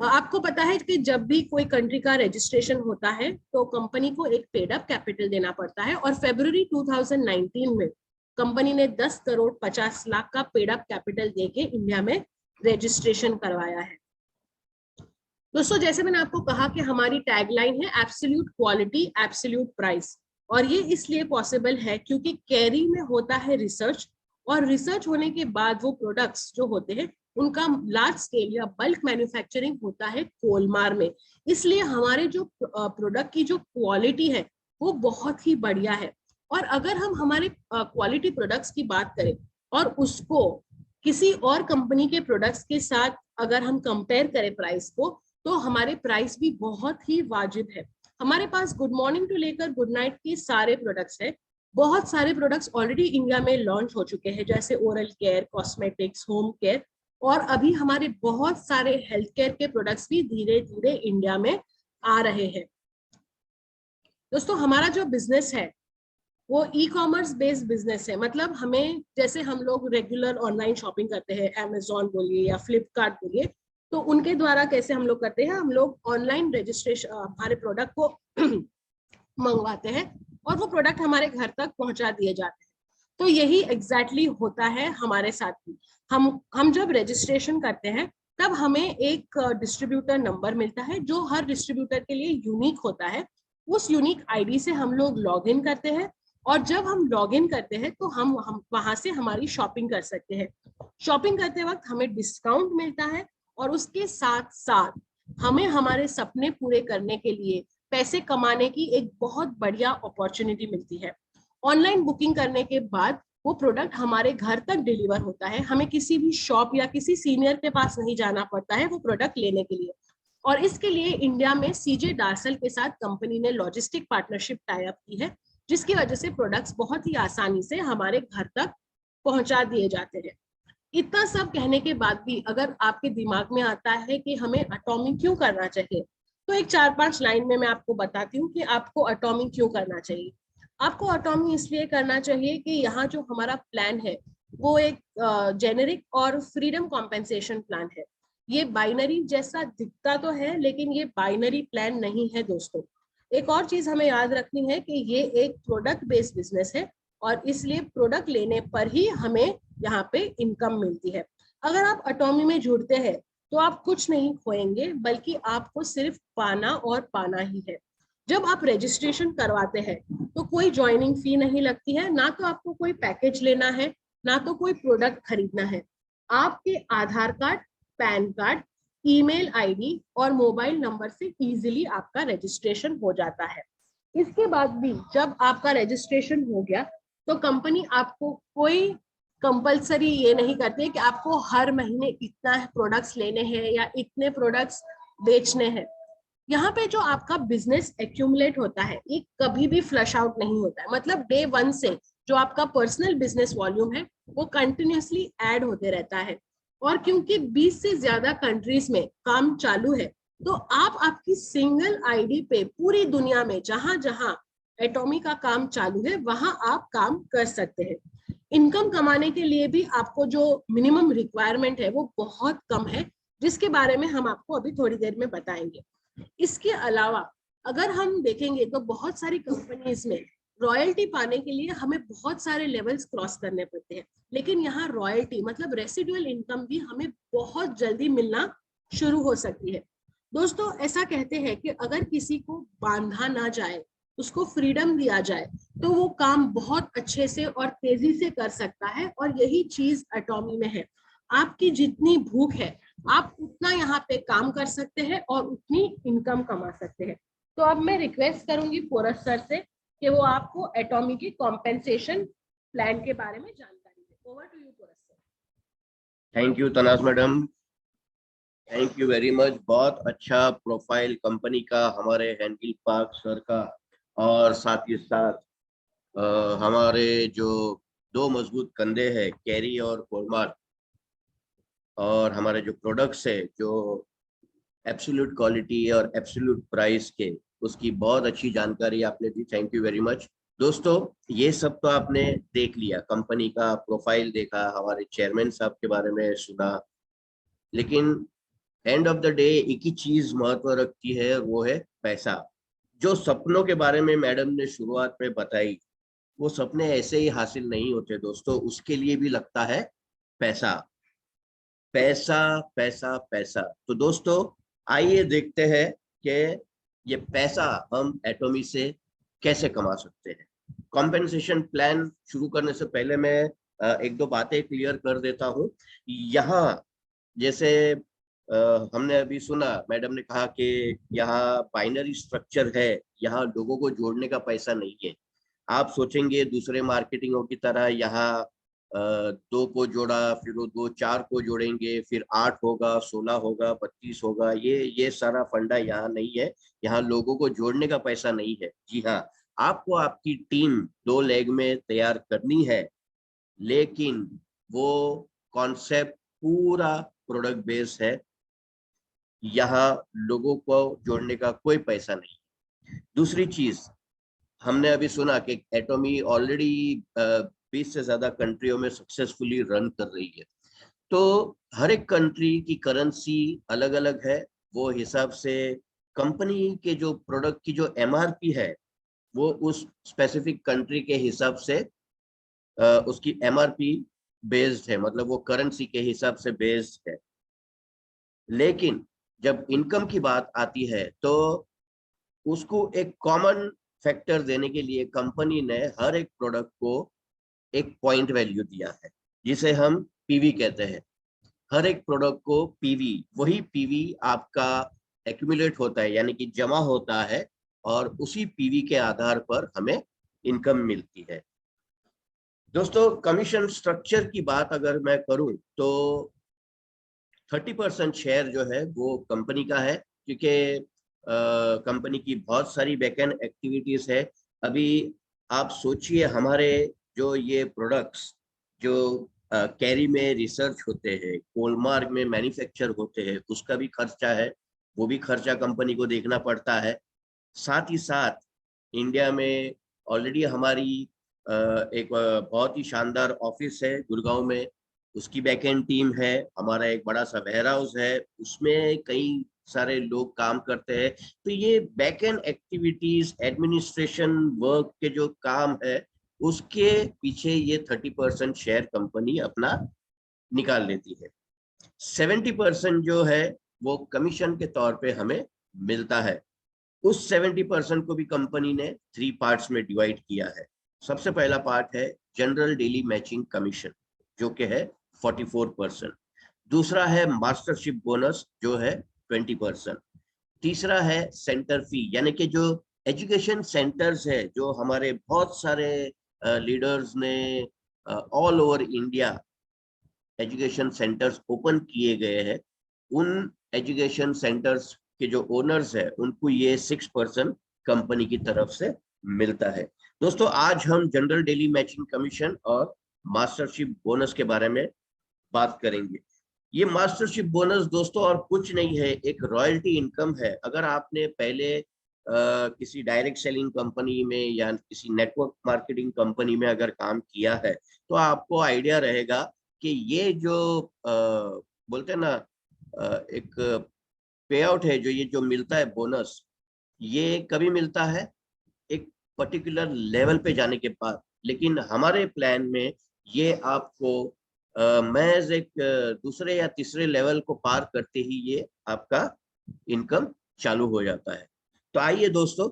आपको पता है कि जब भी कोई कंट्री का रजिस्ट्रेशन होता है तो कंपनी को एक पेड अप कैपिटल देना पड़ता है और फरवरी 2019 में कंपनी ने 10 करोड़ 50 लाख का पेड अप कैपिटल देके इंडिया में रजिस्ट्रेशन करवाया है। दोस्तों जैसे मैंने आपको कहा कि हमारी टैगलाइन है एब्सोल्यूट क्वालिटी एब्सोल्यूट प्राइस, और ये इसलिए पॉसिबल है क्योंकि कैरी में होता है रिसर्च, और रिसर्च होने के बाद वो प्रोडक्ट्स जो होते हैं उनका लार्ज स्केल या बल्क मैन्युफैक्चरिंग होता है कोलमार में। इसलिए हमारे जो प्रोडक्ट की जो क्वालिटी है वो बहुत ही बढ़िया है। और अगर हम हमारे क्वालिटी प्रोडक्ट्स की बात करें और उसको किसी और कंपनी के प्रोडक्ट्स के साथ अगर हम कंपेयर करें प्राइस को, तो हमारे प्राइस भी बहुत ही वाजिब है। हमारे पास गुड मॉर्निंग टू लेकर गुड नाइट के सारे प्रोडक्ट्स हैं। बहुत सारे प्रोडक्ट्स ऑलरेडी इंडिया में लॉन्च हो चुके हैं, जैसे oral care, cosmetics, home care, और अभी हमारे बहुत सारे हेल्थ केयर के प्रोडक्ट्स भी धीरे धीरे इंडिया में आ रहे हैं। दोस्तों हमारा जो बिजनेस है वो ई-कॉमर्स बेस्ड बिजनेस है। मतलब हमें, जैसे हम लोग रेगुलर ऑनलाइन शॉपिंग करते हैं, अमेजोन बोलिए या फ्लिपकार्ट बोलिए, तो उनके द्वारा कैसे हम लोग करते हैं, हम लोग ऑनलाइन रजिस्ट्रेशन हमारे प्रोडक्ट को मंगवाते हैं और वो प्रोडक्ट हमारे घर तक पहुंचा दिए जाते हैं। तो यही एग्जैक्टली होता है हमारे साथ भी। हम जब रजिस्ट्रेशन करते हैं तब हमें एक डिस्ट्रीब्यूटर नंबर मिलता है जो हर डिस्ट्रीब्यूटर के लिए यूनिक होता है। उस यूनिक आईडी से हम लोग लॉग इन करते हैं और जब हम लॉग इन करते हैं तो हम वहां से हमारी शॉपिंग कर सकते हैं। शॉपिंग करते वक्त हमें डिस्काउंट मिलता है और उसके साथ साथ हमें हमारे सपने पूरे करने के लिए पैसे कमाने की एक बहुत बढ़िया अपॉर्चुनिटी मिलती है। ऑनलाइन बुकिंग करने के बाद वो प्रोडक्ट हमारे घर तक डिलीवर होता है। हमें किसी भी शॉप या किसी सीनियर के पास नहीं जाना पड़ता है वो प्रोडक्ट लेने के लिए। और इसके लिए इंडिया में सीजे डार्सल के साथ कंपनी ने लॉजिस्टिक पार्टनरशिप टाई अप की है, जिसकी वजह से प्रोडक्ट्स बहुत ही आसानी से हमारे घर तक पहुंचा दिए जाते हैं। इतना सब कहने के बाद भी अगर आपके दिमाग में आता है कि हमें एटॉमी क्यों करना चाहिए, तो एक 4-5 लाइन में मैं आपको बताती हूँ कि आपको एटॉमी क्यों करना चाहिए। आपको एटॉमी इसलिए करना चाहिए कि यहाँ जो हमारा प्लान है वो एक जेनेरिक और फ्रीडम कॉम्पेंसेशन प्लान है। ये बाइनरी जैसा दिखता तो है, लेकिन ये बाइनरी प्लान नहीं है दोस्तों। एक और चीज हमें याद रखनी है कि ये एक प्रोडक्ट बेस्ड बिजनेस है, और इसलिए प्रोडक्ट लेने पर ही हमें यहाँ पे इनकम मिलती है। अगर आप एटॉमी में जुड़ते हैं तो आप कुछ नहीं खोएंगे, बल्कि आपको सिर्फ पाना और पाना ही है। जब आप रजिस्ट्रेशन करवाते हैं तो कोई ज्वाइनिंग फी नहीं लगती है, ना तो आपको कोई पैकेज लेना है, ना तो कोई प्रोडक्ट खरीदना है। आपके Aadhaar card, PAN card, email ID और मोबाइल नंबर से इजीली आपका रजिस्ट्रेशन हो जाता है। इसके बाद भी जब आपका रजिस्ट्रेशन हो गया तो कंपनी आपको कोई कंपलसरी ये नहीं करती है कि आपको हर महीने इतना प्रोडक्ट्स लेने हैं या इतने प्रोडक्ट्स बेचने हैं। यहाँ पे जो आपका बिजनेस एक्यूमुलेट होता है ये कभी भी फ्लश आउट नहीं होता है। मतलब डे 1 से जो आपका पर्सनल बिजनेस वॉल्यूम है वो कंटिन्यूसली ऐड होते रहता है। और क्योंकि 20 से ज्यादा कंट्रीज में काम चालू है, तो आप आपकी सिंगल आईडी पे पूरी दुनिया में जहां जहां एटॉमी का काम चालू है वहां आप काम कर सकते हैं। इनकम कमाने के लिए भी आपको जो मिनिमम रिक्वायरमेंट है वो बहुत कम है, जिसके बारे में हम आपको अभी थोड़ी देर में बताएंगे। इसके अलावा अगर हम देखेंगे तो बहुत सारी कंपनीज में रॉयल्टी पाने के लिए हमें बहुत सारे लेवल्स क्रॉस करने पड़ते हैं, लेकिन यहाँ रॉयल्टी मतलब रेसिडुअल इनकम भी हमें बहुत जल्दी मिलना शुरू हो सकती है। दोस्तों ऐसा कहते हैं कि अगर किसी को बांधा ना जाए, उसको फ्रीडम दिया जाए, तो वो काम बहुत अच्छे से और तेजी से कर सकता है। और यही चीज एटॉमी में है। आपकी जितनी भूख है आप उतना यहाँ पे काम कर सकते हैं और उतनी इनकम कमा सकते हैं। तो अब मैं रिक्वेस्ट करूंगी पोरस सर से कि वो आपको एटॉमी की कॉम्पेंसेशन प्लान के बारे में जानकारी दें। Over to you Porus sir. Thank you Tanaz madam, thank you very much. बहुत अच्छा प्रोफाइल कंपनी का हमारे हैंडल पार्क सर का, और साथ ही साथ हमारे जो दो मजबूत कंधे हैं कैरी और कोलमार, और हमारे जो प्रोडक्ट्स है जो एब्सोल्यूट क्वालिटी और एब्सोल्यूट प्राइस के, उसकी बहुत अच्छी जानकारी आपने दी। Thank you very much. दोस्तों ये सब तो आपने देख लिया, कंपनी का प्रोफाइल देखा, हमारे चेयरमैन साहब के बारे में सुना, लेकिन एंड ऑफ द डे एक ही चीज महत्व रखती है और वो है पैसा। जो सपनों के बारे में मैडम ने शुरुआत में बताई, वो सपने ऐसे ही हासिल नहीं होते दोस्तों, उसके लिए भी लगता है पैसा, पैसा पैसा पैसा। तो दोस्तों आइए देखते हैं कि ये पैसा हम एटॉमी से कैसे कमा सकते हैं। कॉम्पेंसेशन प्लान शुरू करने से पहले मैं एक दो बातें क्लियर कर देता हूँ। यहाँ जैसे हमने अभी सुना, मैडम ने कहा कि यहाँ बाइनरी स्ट्रक्चर है, यहाँ लोगों को जोड़ने का पैसा नहीं है। आप सोचेंगे दूसरे मार्केटिंगों की तरह यहाँ 2 को जोड़ा, फिर वो 2 4 को जोड़ेंगे, फिर 8 होगा, 16 होगा, 32 होगा, ये सारा फंडा यहाँ नहीं है। यहाँ लोगों को जोड़ने का पैसा नहीं है। जी हाँ, आपको आपकी टीम 2 लेग में तैयार करनी है, लेकिन वो कॉन्सेप्ट पूरा प्रोडक्ट बेस्ड है। यहाँ लोगों को जोड़ने का कोई पैसा नहीं। दूसरी चीज, हमने अभी सुना कि एटॉमी ऑलरेडी 20 से ज्यादा कंट्रियों में सक्सेसफुली रन कर रही है। तो हर एक कंट्री की करेंसी अलग अलग है, वो हिसाब से कंपनी के जो प्रोडक्ट की जो एमआरपी है वो उस स्पेसिफिक कंट्री के हिसाब से उसकी एमआरपी बेस्ड है, मतलब वो करेंसी के हिसाब से बेस्ड है। लेकिन जब इनकम की बात आती है तो उसको एक कॉमन फैक्टर देने के लिए कंपनी ने हर एक प्रोडक्ट को एक पॉइंट वैल्यू दिया है, जिसे हम पीवी कहते हैं। हर एक प्रोडक्ट को पीवी, वही पीवी आपका एक्यूमुलेट होता है, यानी कि जमा होता है, और उसी पीवी के आधार पर हमें इनकम मिलती है। दोस्तों कमीशन स्ट्रक्चर की बात अगर मैं करूं तो 30% शेयर जो है वो कंपनी का है, क्योंकि कंपनी की बहुत सारी बैकएंड एक्टिविटीज है। अभी आप सोचिए, हमारे जो ये प्रोडक्ट्स जो कैरी में रिसर्च होते हैं, कोलमार्ग में मैन्युफैक्चर होते हैं, उसका भी खर्चा है, वो भी खर्चा कंपनी को देखना पड़ता है। साथ ही साथ इंडिया में ऑलरेडी हमारी एक बहुत ही शानदार ऑफिस है गुड़गांव में, उसकी बैकएंड टीम है, हमारा एक बड़ा सा वेयर हाउस है, उसमें कई सारे लोग काम करते हैं। तो ये बैकएंड एक्टिविटीज, एडमिनिस्ट्रेशन वर्क के जो काम है, उसके पीछे ये 30% शेयर कंपनी अपना निकाल लेती है। 70% जो है वो कमीशन के तौर पे हमें मिलता है। उस 70% को भी कंपनी ने 3 पार्ट्स में डिवाइड किया है। सबसे पहला पार्ट है जनरल डेली मैचिंग कमीशन, जो कि है 44%। दूसरा है मास्टरशिप बोनस, जो है 20%। तीसरा है सेंटर फी, यानी कि जो एजुकेशन सेंटर्स है, जो हमारे बहुत सारे लीडर्स ने all over India education centres open किए गए हैं, उन एजुकेशन सेंटर्स के जो ओनर्स है उनको ये 6% कंपनी की तरफ से मिलता है। दोस्तों आज हम जनरल डेली मैचिंग कमीशन और मास्टरशिप बोनस के बारे में बात करेंगे। ये मास्टरशिप बोनस दोस्तों और कुछ नहीं है, एक रॉयल्टी इनकम है। अगर आपने पहले किसी डायरेक्ट सेलिंग कंपनी में या किसी नेटवर्क मार्केटिंग कंपनी में अगर काम किया है, तो आपको आइडिया रहेगा कि ये जो बोलते हैं ना, एक पे आउट है, जो ये जो मिलता है बोनस, ये कभी मिलता है एक पर्टिकुलर लेवल पे जाने के बाद। लेकिन हमारे प्लान में ये आपको महज एक दूसरे या तीसरे लेवल को पार करते ही ये आपका इनकम चालू हो जाता है। तो आइए दोस्तों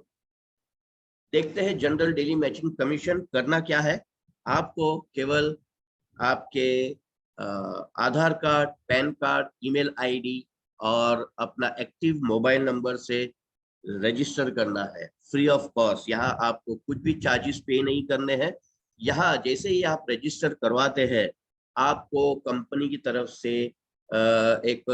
देखते हैं जनरल डेली मैचिंग कमीशन करना क्या है। आपको केवल आपके Aadhaar card, PAN card, email ID और अपना एक्टिव मोबाइल नंबर से रजिस्टर करना है, फ्री ऑफ कॉस्ट। यहाँ आपको कुछ भी चार्जेस पे नहीं करने हैं। यहाँ जैसे ही आप रजिस्टर करवाते हैं, आपको कंपनी की तरफ से एक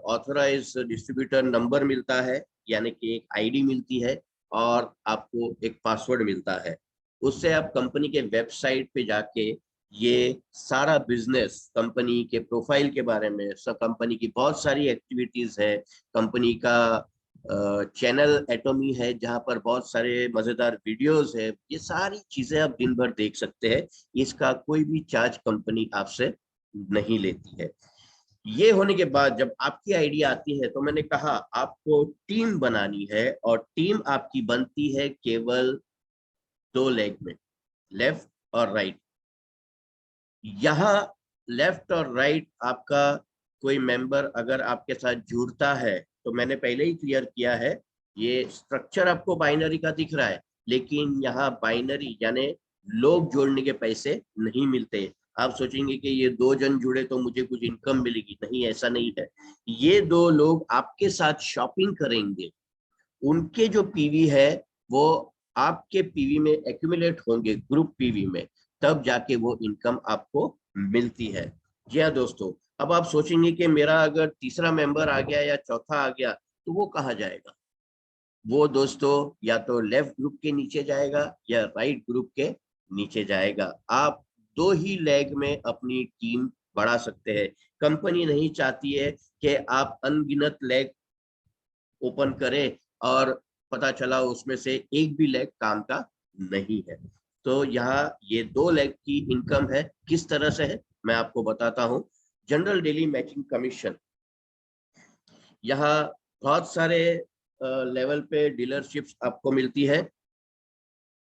ऑथराइज डिस्ट्रीब्यूटर नंबर मिलता है, यानी कि एक आईडी मिलती है, और आपको एक पासवर्ड मिलता है। उससे आप कंपनी के वेबसाइट पे जाके ये सारा बिजनेस, कंपनी के प्रोफाइल के बारे में, सब कंपनी की बहुत सारी एक्टिविटीज है, कंपनी का चैनल एटोमी है जहां पर बहुत सारे मजेदार वीडियोस है, ये सारी चीजें आप दिन भर देख सकते हैं। इसका कोई भी चार्ज कंपनी आपसे नहीं लेती है। ये होने के बाद जब आपकी आइडिया आती है, तो मैंने कहा आपको टीम बनानी है, और टीम आपकी बनती है केवल 2 लेग में, लेफ्ट और राइट। यहाँ लेफ्ट और राइट आपका कोई मेंबर अगर आपके साथ जुड़ता है, तो मैंने पहले ही क्लियर किया है, ये स्ट्रक्चर आपको बाइनरी का दिख रहा है, लेकिन यहाँ बाइनरी यानी लोग जोड़ने के पैसे नहीं मिलते। आप सोचेंगे कि ये 2 जन जुड़े तो मुझे कुछ इनकम मिलेगी, नहीं, ऐसा नहीं है। ये 2 लोग आपके साथ शॉपिंग करेंगे, उनके जो पीवी है वो आपके पीवी में एक्यूमुलेट होंगे, ग्रुप पीवी में, तब जाके वो इनकम आपको मिलती है। जी हाँ दोस्तों, अब आप सोचेंगे कि मेरा अगर तीसरा मेंबर आ गया या चौथा आ गया तो वो कहाँ जाएगा। वो दोस्तों या तो लेफ्ट ग्रुप के नीचे जाएगा या राइट ग्रुप के नीचे जाएगा। आप 2 ही लेग में अपनी टीम बढ़ा सकते हैं। कंपनी नहीं चाहती है कि आप अनगिनत लेग ओपन करें और पता चला उसमें से एक भी लेग काम का नहीं है। तो यहाँ ये 2 लेग की इनकम है। किस तरह से है मैं आपको बताता हूँ। जनरल डेली मैचिंग कमीशन, यहाँ बहुत सारे लेवल पे डीलरशिप्स आपको मिलती है।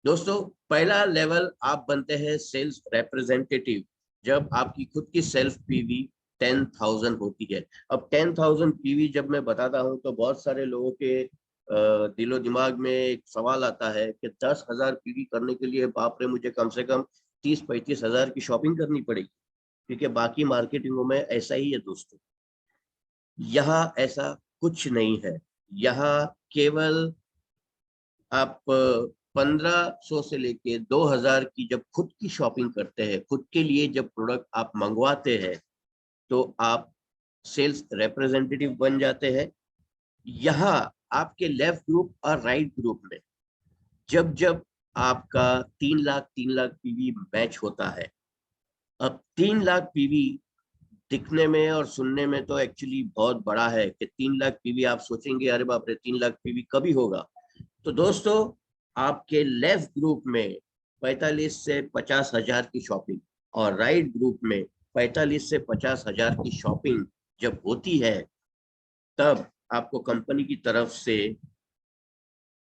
दोस्तों पहला लेवल आप बनते हैं सेल्स रिप्रेजेंटेटिव, जब आपकी खुद की सेल्फ पीवी 10,000 होती है। अब 10,000 पीवी जब मैं बताता हूं, तो बहुत सारे लोगों के दिलो दिमाग में एक सवाल आता है कि 10,000 पीवी करने के लिए बाप रे, मुझे कम से कम 30-35 हजार की शॉपिंग करनी पड़ेगी, क्योंकि बाकी मार्केटिंगों में ऐसा ही है दोस्तों। यहाँ ऐसा कुछ नहीं है। यहाँ केवल आप 1500 से लेके 2000 की जब खुद की शॉपिंग करते हैं, खुद के लिए जब प्रोडक्ट आप मंगवाते हैं, तो आप सेल्स रिप्रेजेंटेटिव बन जाते हैं। यहाँ आपके लेफ्ट ग्रुप और राइट ग्रुप में जब जब आपका 3 लाख पीवी मैच होता है, अब 3 लाख पीवी दिखने में और सुनने में तो एक्चुअली बहुत बड़ा है कि 3 लाख पीवी, आप सोचेंगे अरे बाप रे 3 लाख पीवी कभी होगा। तो दोस्तों, आपके लेफ्ट ग्रुप में 45 से 50 हजार की शॉपिंग और राइट ग्रुप में 45 से 50 हजार की शॉपिंग जब होती है, तब आपको कंपनी की तरफ से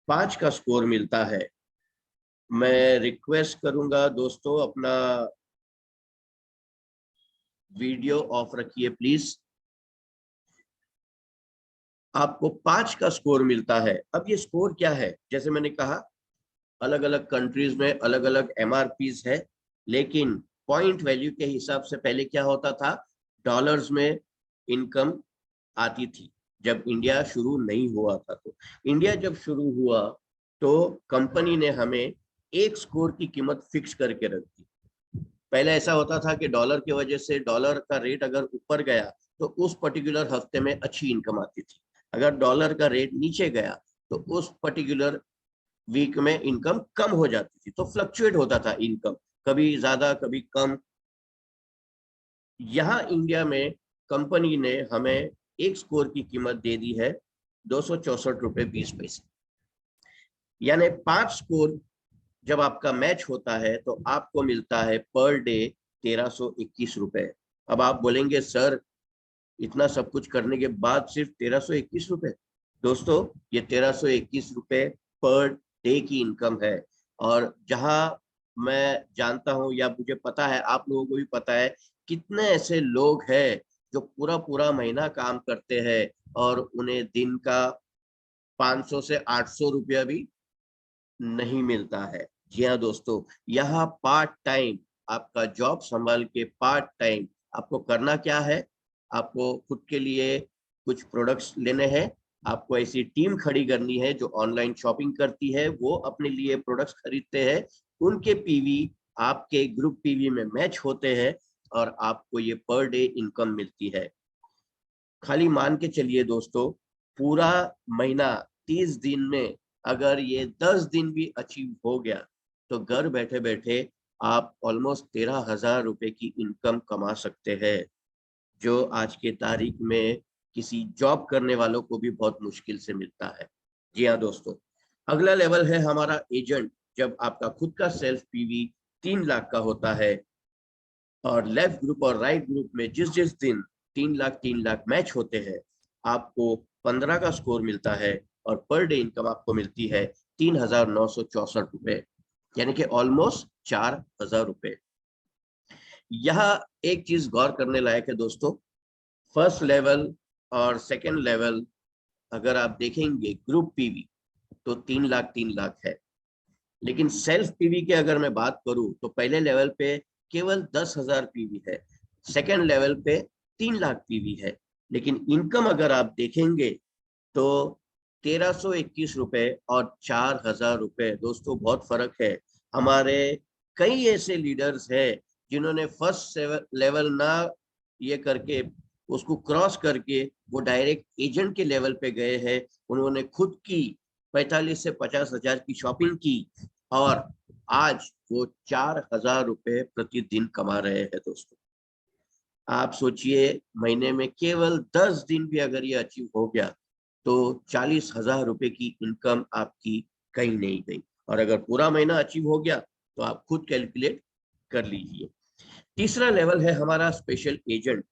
5 का स्कोर मिलता है। मैं रिक्वेस्ट करूंगा दोस्तों, अपना वीडियो ऑफ रखिए प्लीज। आपको 5 का स्कोर मिलता है। अब ये स्कोर क्या है, जैसे मैंने कहा अलग अलग कंट्रीज में अलग अलग एमआरपीज है, लेकिन पॉइंट वैल्यू के हिसाब से पहले क्या होता था, डॉलर्स में इनकम आती थी जब इंडिया शुरू नहीं हुआ था। तो इंडिया जब शुरू हुआ तो कंपनी ने हमें एक स्कोर की कीमत फिक्स करके रख दी। पहले ऐसा होता था कि डॉलर की वजह से डॉलर का रेट अगर ऊपर गया तो उस पर्टिकुलर हफ्ते में अच्छी इनकम आती थी, अगर डॉलर का रेट नीचे गया तो उस पर्टिकुलर वीक में इनकम कम हो जाती थी। तो फ्लक्चुएट होता था इनकम, कभी ज्यादा कभी कम। यहाँ इंडिया में कंपनी ने हमें एक स्कोर की कीमत दे दी है 264 रुपये 20 पैसे, यानी 5 स्कोर जब आपका मैच होता है तो आपको मिलता है पर डे 1321 रुपए। अब आप बोलेंगे सर इतना सब कुछ करने के बाद सिर्फ 1321 रुपए? दोस्तों, ये 1321 रुपए पर डे की इनकम है। और जहां मैं जानता हूं या मुझे पता है, आप लोगों को भी पता है, कितने ऐसे लोग हैं जो पूरा पूरा महीना काम करते हैं और उन्हें दिन का 500 से 800 रुपया भी नहीं मिलता है। जी हाँ दोस्तों, यहाँ पार्ट टाइम आपका जॉब संभाल के पार्ट टाइम आपको करना क्या है, आपको खुद के लिए कुछ प्रोडक्ट्स लेने हैं, आपको ऐसी टीम खड़ी करनी है जो ऑनलाइन शॉपिंग करती है, वो अपने लिए प्रोडक्ट्स खरीदते हैं, उनके पीवी आपके ग्रुप पीवी में मैच होते हैं और आपको ये पर डे इनकम मिलती है। खाली मान के चलिए दोस्तों, पूरा महीना 30 दिन में अगर ये 10 दिन भी अचीव हो गया तो घर बैठे बैठे आप ऑलमोस्ट 13,000 रुपए की इनकम कमा सकते हैं, जो आज के तारीख में किसी जॉब करने वालों को भी बहुत मुश्किल से मिलता है। जी हाँ दोस्तों, अगला लेवल है हमारा एजेंट। जब आपका खुद का सेल्फ पीवी 3 लाख का होता है और लेफ्ट ग्रुप और राइट ग्रुप में जिस जिस दिन 3 लाख मैच होते हैं, आपको 15 का स्कोर मिलता है और पर डे इनकम आपको मिलती है 3,964 रुपए, यानी कि ऑलमोस्ट 4,000 रुपए। यहाँ एक चीज गौर करने लायक है दोस्तों, फर्स्ट लेवल और सेकेंड लेवल अगर आप देखेंगे ग्रुप पीवी तो 3 लाख है, लेकिन सेल्फ पीवी की अगर मैं बात करूं तो पहले लेवल पे केवल 10,000 पीवी है, सेकेंड लेवल पे 3 लाख पीवी है, लेकिन इनकम अगर आप देखेंगे तो 1321 रुपए और 4,000 रुपए। दोस्तों, बहुत फर्क है। हमारे कई ऐसे लीडर्स हैं जिन्होंने फर्स्ट लेवल ना ये करके, उसको क्रॉस करके वो डायरेक्ट एजेंट के लेवल पे गए हैं। उन्होंने खुद की 45 से 50 हजार की शॉपिंग की और आज वो 4,000 रुपए प्रतिदिन कमा रहे हैं। दोस्तों, आप सोचिए, महीने में केवल 10 दिन भी अगर ये अचीव हो गया तो 40,000 रुपए की इनकम आपकी कहीं नहीं गई, और अगर पूरा महीना अचीव हो गया तो आप खुद कैलकुलेट कर लीजिए। तीसरा लेवल है हमारा स्पेशल एजेंट,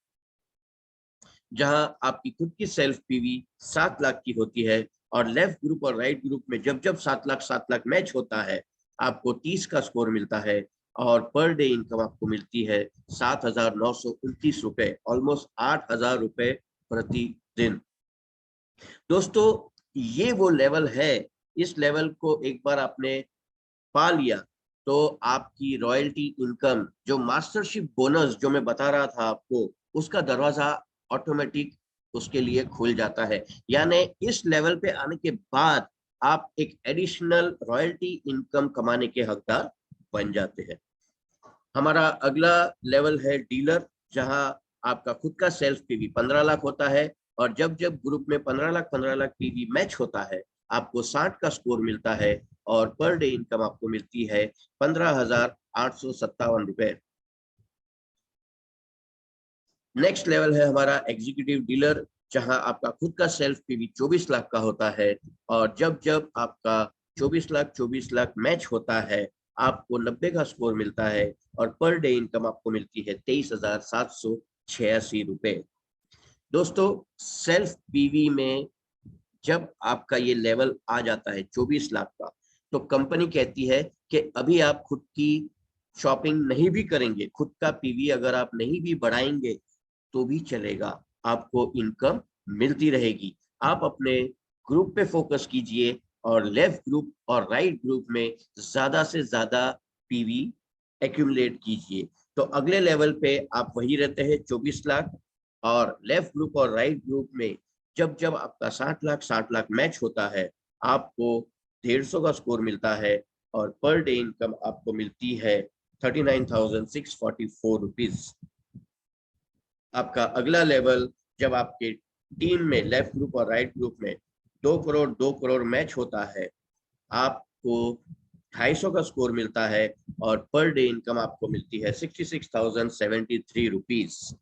जहां आपकी खुद की सेल्फ पीवी 7 लाख की होती है और लेफ्ट ग्रुप और राइट ग्रुप में जब जब 7 लाख मैच होता है, आपको 30 का स्कोर मिलता है और पर डे इनकम आपको मिलती है 7,929 रुपए, ऑलमोस्ट 8,000 रुपए प्रतिदिन। दोस्तों, ये वो लेवल है, इस लेवल को एक बार आपने पा लिया तो आपकी रॉयल्टी इनकम, जो मास्टरशिप बोनस जो मैं बता रहा था आपको, उसका दरवाजा ऑटोमेटिक उसके लिए खुल जाता है। यानी इस लेवल पे आने के बाद आप एक एडिशनल रॉयल्टी इनकम कमाने के हकदार बन जाते हैं। हमारा अगला लेवल है डीलर, जहां आपका खुद का सेल्फ पीवी 15 लाख होता है, और जब जब ग्रुप में 15 लाख पीवी मैच होता है आपको 60 का स्कोर मिलता है और पर डे इनकम आपको मिलती है 15,857 रुपए। नेक्स्ट लेवल है हमारा एग्जीक्यूटिव डीलर, जहां आपका खुद का सेल्फ पीवी 24 लाख का होता है, और जब जब आपका 24 लाख मैच होता है आपको 90 का स्कोर मिलता है और पर डे इनकम आपको मिलती है 23,786 रुपए। दोस्तों, सेल्फ पीवी में जब आपका ये लेवल आ जाता है 24 लाख का, तो कंपनी कहती है कि अभी आप खुद की शॉपिंग नहीं भी करेंगे, खुद का पीवी अगर आप नहीं भी बढ़ाएंगे तो भी चलेगा, आपको इनकम मिलती रहेगी। आप अपने ग्रुप पे फोकस कीजिए और लेफ्ट ग्रुप और राइट ग्रुप में ज्यादा से ज्यादा पीवी एक्यूमुलेट कीजिए। तो अगले लेवल पे आप वही रहते हैं 24 लाख, और लेफ्ट ग्रुप और राइट ग्रुप में जब जब आपका 60 लाख मैच होता है आपको 150 का स्कोर मिलता है और पर डे इनकम आपको मिलती है 39,644 रुपीज। आपका अगला लेवल, जब आपके टीम में लेफ्ट ग्रुप और राइट ग्रुप में 2 करोड़ मैच होता है आपको 250 का स्कोर मिलता है और पर डे इनकम आपको मिलती है 66,073 रुपीज।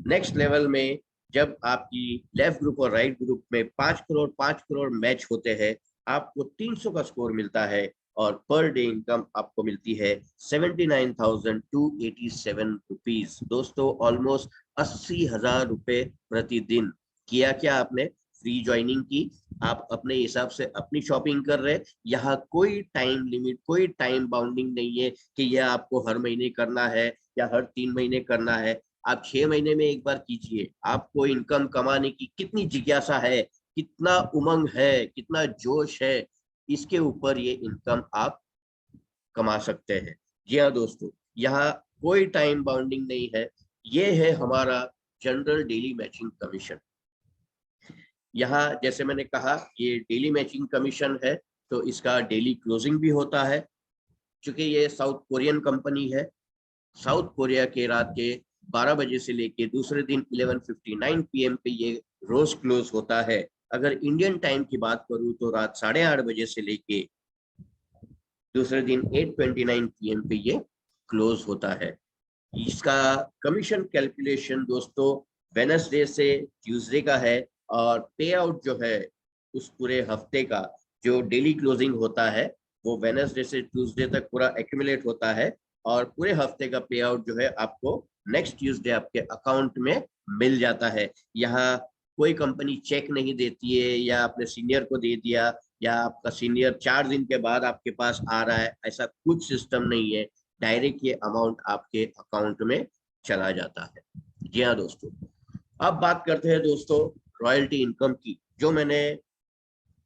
नेक्स्ट लेवल में जब आपकी लेफ्ट ग्रुप और राइट ग्रुप में 5 करोड़ मैच होते हैं आपको 300 का स्कोर मिलता है और पर डे इनकम आपको मिलती है 79,287 रुपीज। दोस्तों, ऑलमोस्ट 80,000 रुपए प्रतिदिन। किया क्या आपने? फ्री ज्वाइनिंग की, आप अपने हिसाब से अपनी शॉपिंग कर रहे। यहाँ कोई टाइम लिमिट, कोई टाइम बाउंडिंग नहीं है कि यह आपको हर महीने करना है या हर 3 महीने करना है। आप 6 महीने में एक बार कीजिए। आपको इनकम कमाने की कितनी जिज्ञासा है, कितना उमंग है, कितना जोश है, इसके ऊपर ये इनकम आप कमा सकते हैं। जी हाँ दोस्तों, यहाँ कोई टाइम बाउंडिंग नहीं है। ये है हमारा जनरल डेली मैचिंग कमीशन। यहाँ जैसे मैंने कहा ये डेली मैचिंग कमीशन है, तो इसका डेली क्लोजिंग भी होता है। चूंकि ये साउथ कोरियन कंपनी है, साउथ कोरिया के रात के 12 बजे से लेके दूसरे दिन 11:59 PM पे ये रोज क्लोज होता है। अगर इंडियन टाइम की बात करूं तो रात 8:30 बजे से लेके दूसरे दिन 8:29 PM पे ये क्लोज होता है। इसका कमीशन कैलकुलेशन दोस्तों वेडनेसडे से ट्यूसडे का है, और पे आउट जो है उस पूरे हफ्ते का जो डेली क्लोजिंग होता है वो वेडनेसडे से ट्यूसडे तक पूरा एक्यूमुलेट होता है, और पूरे हफ्ते का पे आउट जो है आपको नेक्स्ट ट्यूसडे आपके अकाउंट में मिल जाता है। यहाँ कोई कंपनी चेक नहीं देती है या आपने सीनियर को दे दिया या आपका सीनियर 4 दिन के बाद आपके पास आ रहा है, ऐसा कुछ सिस्टम नहीं है। डायरेक्ट ये अमाउंट आपके अकाउंट में चला जाता है। जी हाँ दोस्तों, अब बात करते हैं दोस्तों रॉयल्टी इनकम की। जो मैंने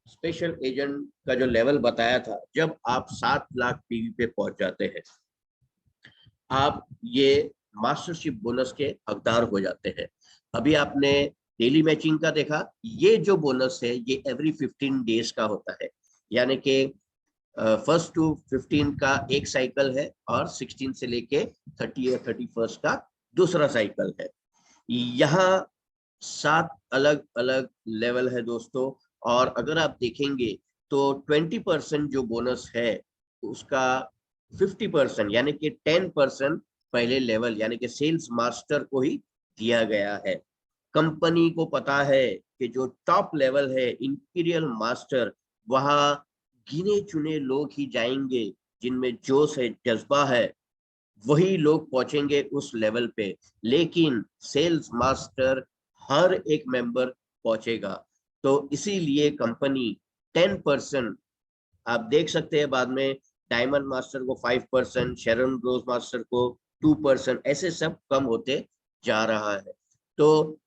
स्पेशल एजेंट का जो लेवल बताया था, जब आप 7 लाख पीवी पे पहुंच जाते हैं आप ये मास्टरशिप बोनस के हकदार हो जाते हैं। अभी आपने डेली मैचिंग का देखा, ये जो बोनस है ये एवरी 15 डेज का होता है, यानी कि 1st to 15 का एक साइकिल है और 16 से लेके 30 या 31 का दूसरा साइकिल है। यहाँ 7 अलग अलग लेवल है दोस्तों, और अगर आप देखेंगे तो 20% जो बोनस है उसका 50% यानी कि 10% पहले लेवल यानी कि सेल्स मास्टर को ही दिया गया है। कंपनी को पता है कि जो टॉप लेवल है इंपीरियल मास्टर, वहां गिने चुने लोग ही जाएंगे जिनमें जोश है, जज्बा है, वही लोग पहुंचेंगे उस लेवल पे। लेकिन सेल्स मास्टर हर एक मेंबर पहुंचेगा, तो इसीलिए कंपनी 10%, आप देख सकते हैं बाद में डायमंड मास्टर को 5%, शेरन रोज मास्टर को 2%, ऐसे सब कम होते जा रहा है। तो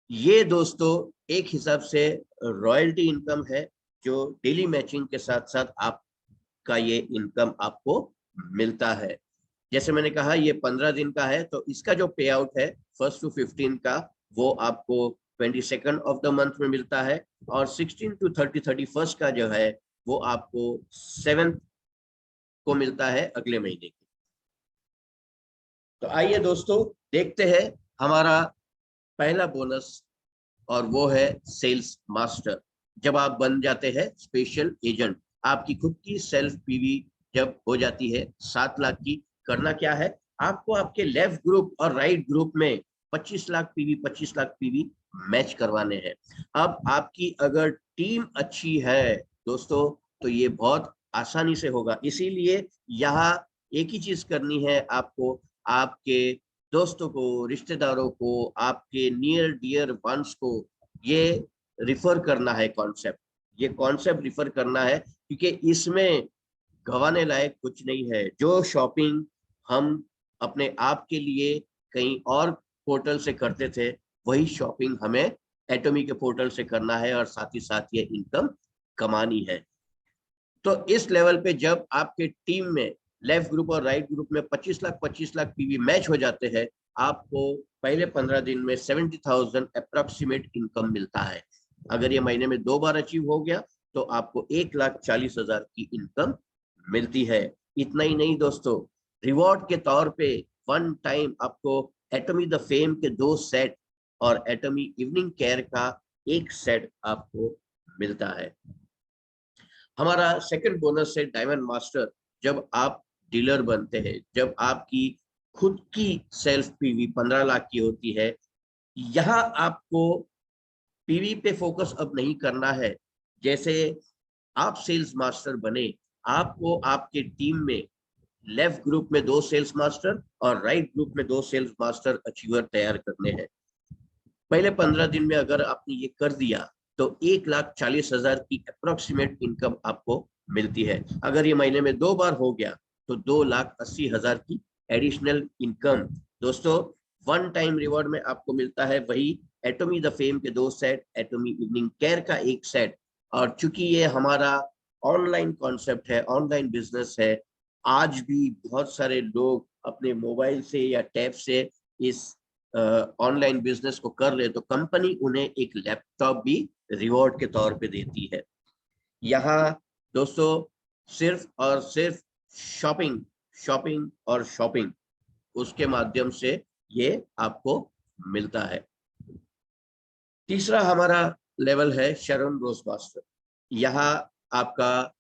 ये दोस्तों एक हिसाब से रॉयल्टी इनकम है जो डेली मैचिंग के साथ साथ आपका ये इनकम आपको मिलता है। जैसे मैंने कहा ये 15 दिन का है, तो इसका जो पे आउट है 1st to 15 का वो आपको 22nd ऑफ द मंथ में मिलता है, और 16 to 31st का जो है वो आपको 7th को मिलता है अगले महीने की। तो आइए दोस्तों देखते हैं हमारा पहला बोनस, और वो है सेल्स मास्टर। जब आप बन जाते हैं स्पेशल एजेंट, आपकी खुद की सेल्फ पीवी जब हो जाती है 7 लाख की, करना क्या है, आपको आपके लेफ्ट ग्रुप और राइट ग्रुप में 25 लाख पीवी मैच करवाने हैं। अब आपकी अगर टीम अच्छी है दोस्तों, तो ये बहुत आसानी से होगा। इसीलिए यहाँ एक ही चीज करनी है आपको, आपके दोस्तों को, रिश्तेदारों को, आपके नियर डियर वंस को ये रिफर करना है कॉन्सेप्ट, ये कॉन्सेप्ट रिफर करना है, क्योंकि इसमें गंवाने लायक कुछ नहीं है। जो शॉपिंग हम अपने आप के लिए कहीं और पोर्टल से करते थे, वही शॉपिंग हमें एटॉमी के पोर्टल से करना है, और साथ ही साथ ये इनकम कमानी है। तो इस लेवल पे जब आपके टीम में लेफ्ट ग्रुप और राइट ग्रुप में 25 लाख पीवी मैच हो जाते हैं, आपको पहले 15 दिन में 70,000 अप्रोक्सीमेट इनकम मिलता है। अगर ये महीने में 2 बार अचीव हो गया तो आपको 1,40,000 की इनकम मिलती है। इतना ही नहीं दोस्तों, रिवॉर्ड के तौर पे वन टाइम आपको एटॉमी द फेम के 2 सेट और एटॉमी इवनिंग केयर का 1 सेट आपको मिलता है। हमारा सेकंड बोनस है डायमंड मास्टर। जब आप डीलर बनते हैं, जब आपकी खुद की सेल्फ पीवी 15 लाख की होती है, यहाँ आपको पीवी पे फोकस अब नहीं करना है। जैसे आप सेल्स मास्टर बने, आपको आपके टीम में लेफ्ट ग्रुप में 2 सेल्स मास्टर और राइट ग्रुप में 2 सेल्स मास्टर अचीवर तैयार करने हैं। पहले 15 दिन में अगर आपने ये कर दिया तो 1,40,000 की अप्रोक्सीमेट इनकम आपको मिलती है। अगर ये महीने में 2 बार हो गया तो 2,80,000 की एडिशनल इनकम। दोस्तों वन टाइम रिवॉर्ड में आपको मिलता है वही एटॉमी द फेम के 2 सेट, एटॉमी इवनिंग केयर का 1 सेट। और चूंकि ये हमारा ऑनलाइन कॉन्सेप्ट है, ऑनलाइन बिजनेस है, आज भी बहुत सारे लोग अपने मोबाइल से या टैब से इस ऑनलाइन बिजनेस को कर ले, तो कंपनी उन्हें एक लैपटॉप भी रिवॉर्ड के तौर पे देती है। यहाँ दोस्तों सिर्फ और सिर्फ शॉपिंग शॉपिंग और शॉपिंग, उसके माध्यम से ये आपको मिलता है। तीसरा हमारा लेवल है शरण रोज मास्टर। यहाँ आपका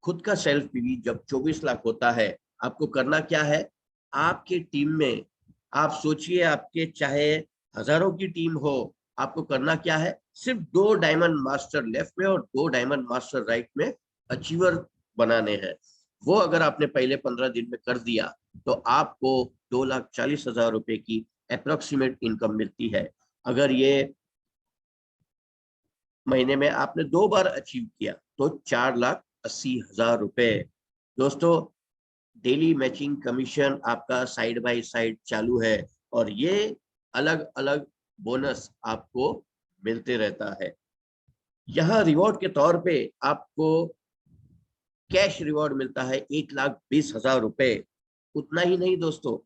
खुद का सेल्फ पीवी जब 24 लाख होता है, आपको करना क्या है, आपके टीम में आप सोचिए, आपके चाहे हजारों की टीम हो, आपको करना क्या है, सिर्फ 2 डायमंड मास्टर लेफ्ट में और 2 डायमंड मास्टर राइट में अचीवर बनाने हैं। वो अगर आपने पहले 15 दिन में कर दिया तो आपको 2,40,000 रुपए की अप्रोक्सीमेट इनकम मिलती है। अगर ये महीने में आपने 2 बार अचीव किया तो 4,80,000 रुपए। दोस्तों डेली मैचिंग कमीशन आपका साइड बाय साइड चालू है, और ये अलग अलग बोनस आपको मिलते रहता है। यहाँ रिवॉर्ड के तौर पे आपको कैश रिवॉर्ड मिलता है 1,20,000 रुपए। उतना ही नहीं दोस्तों,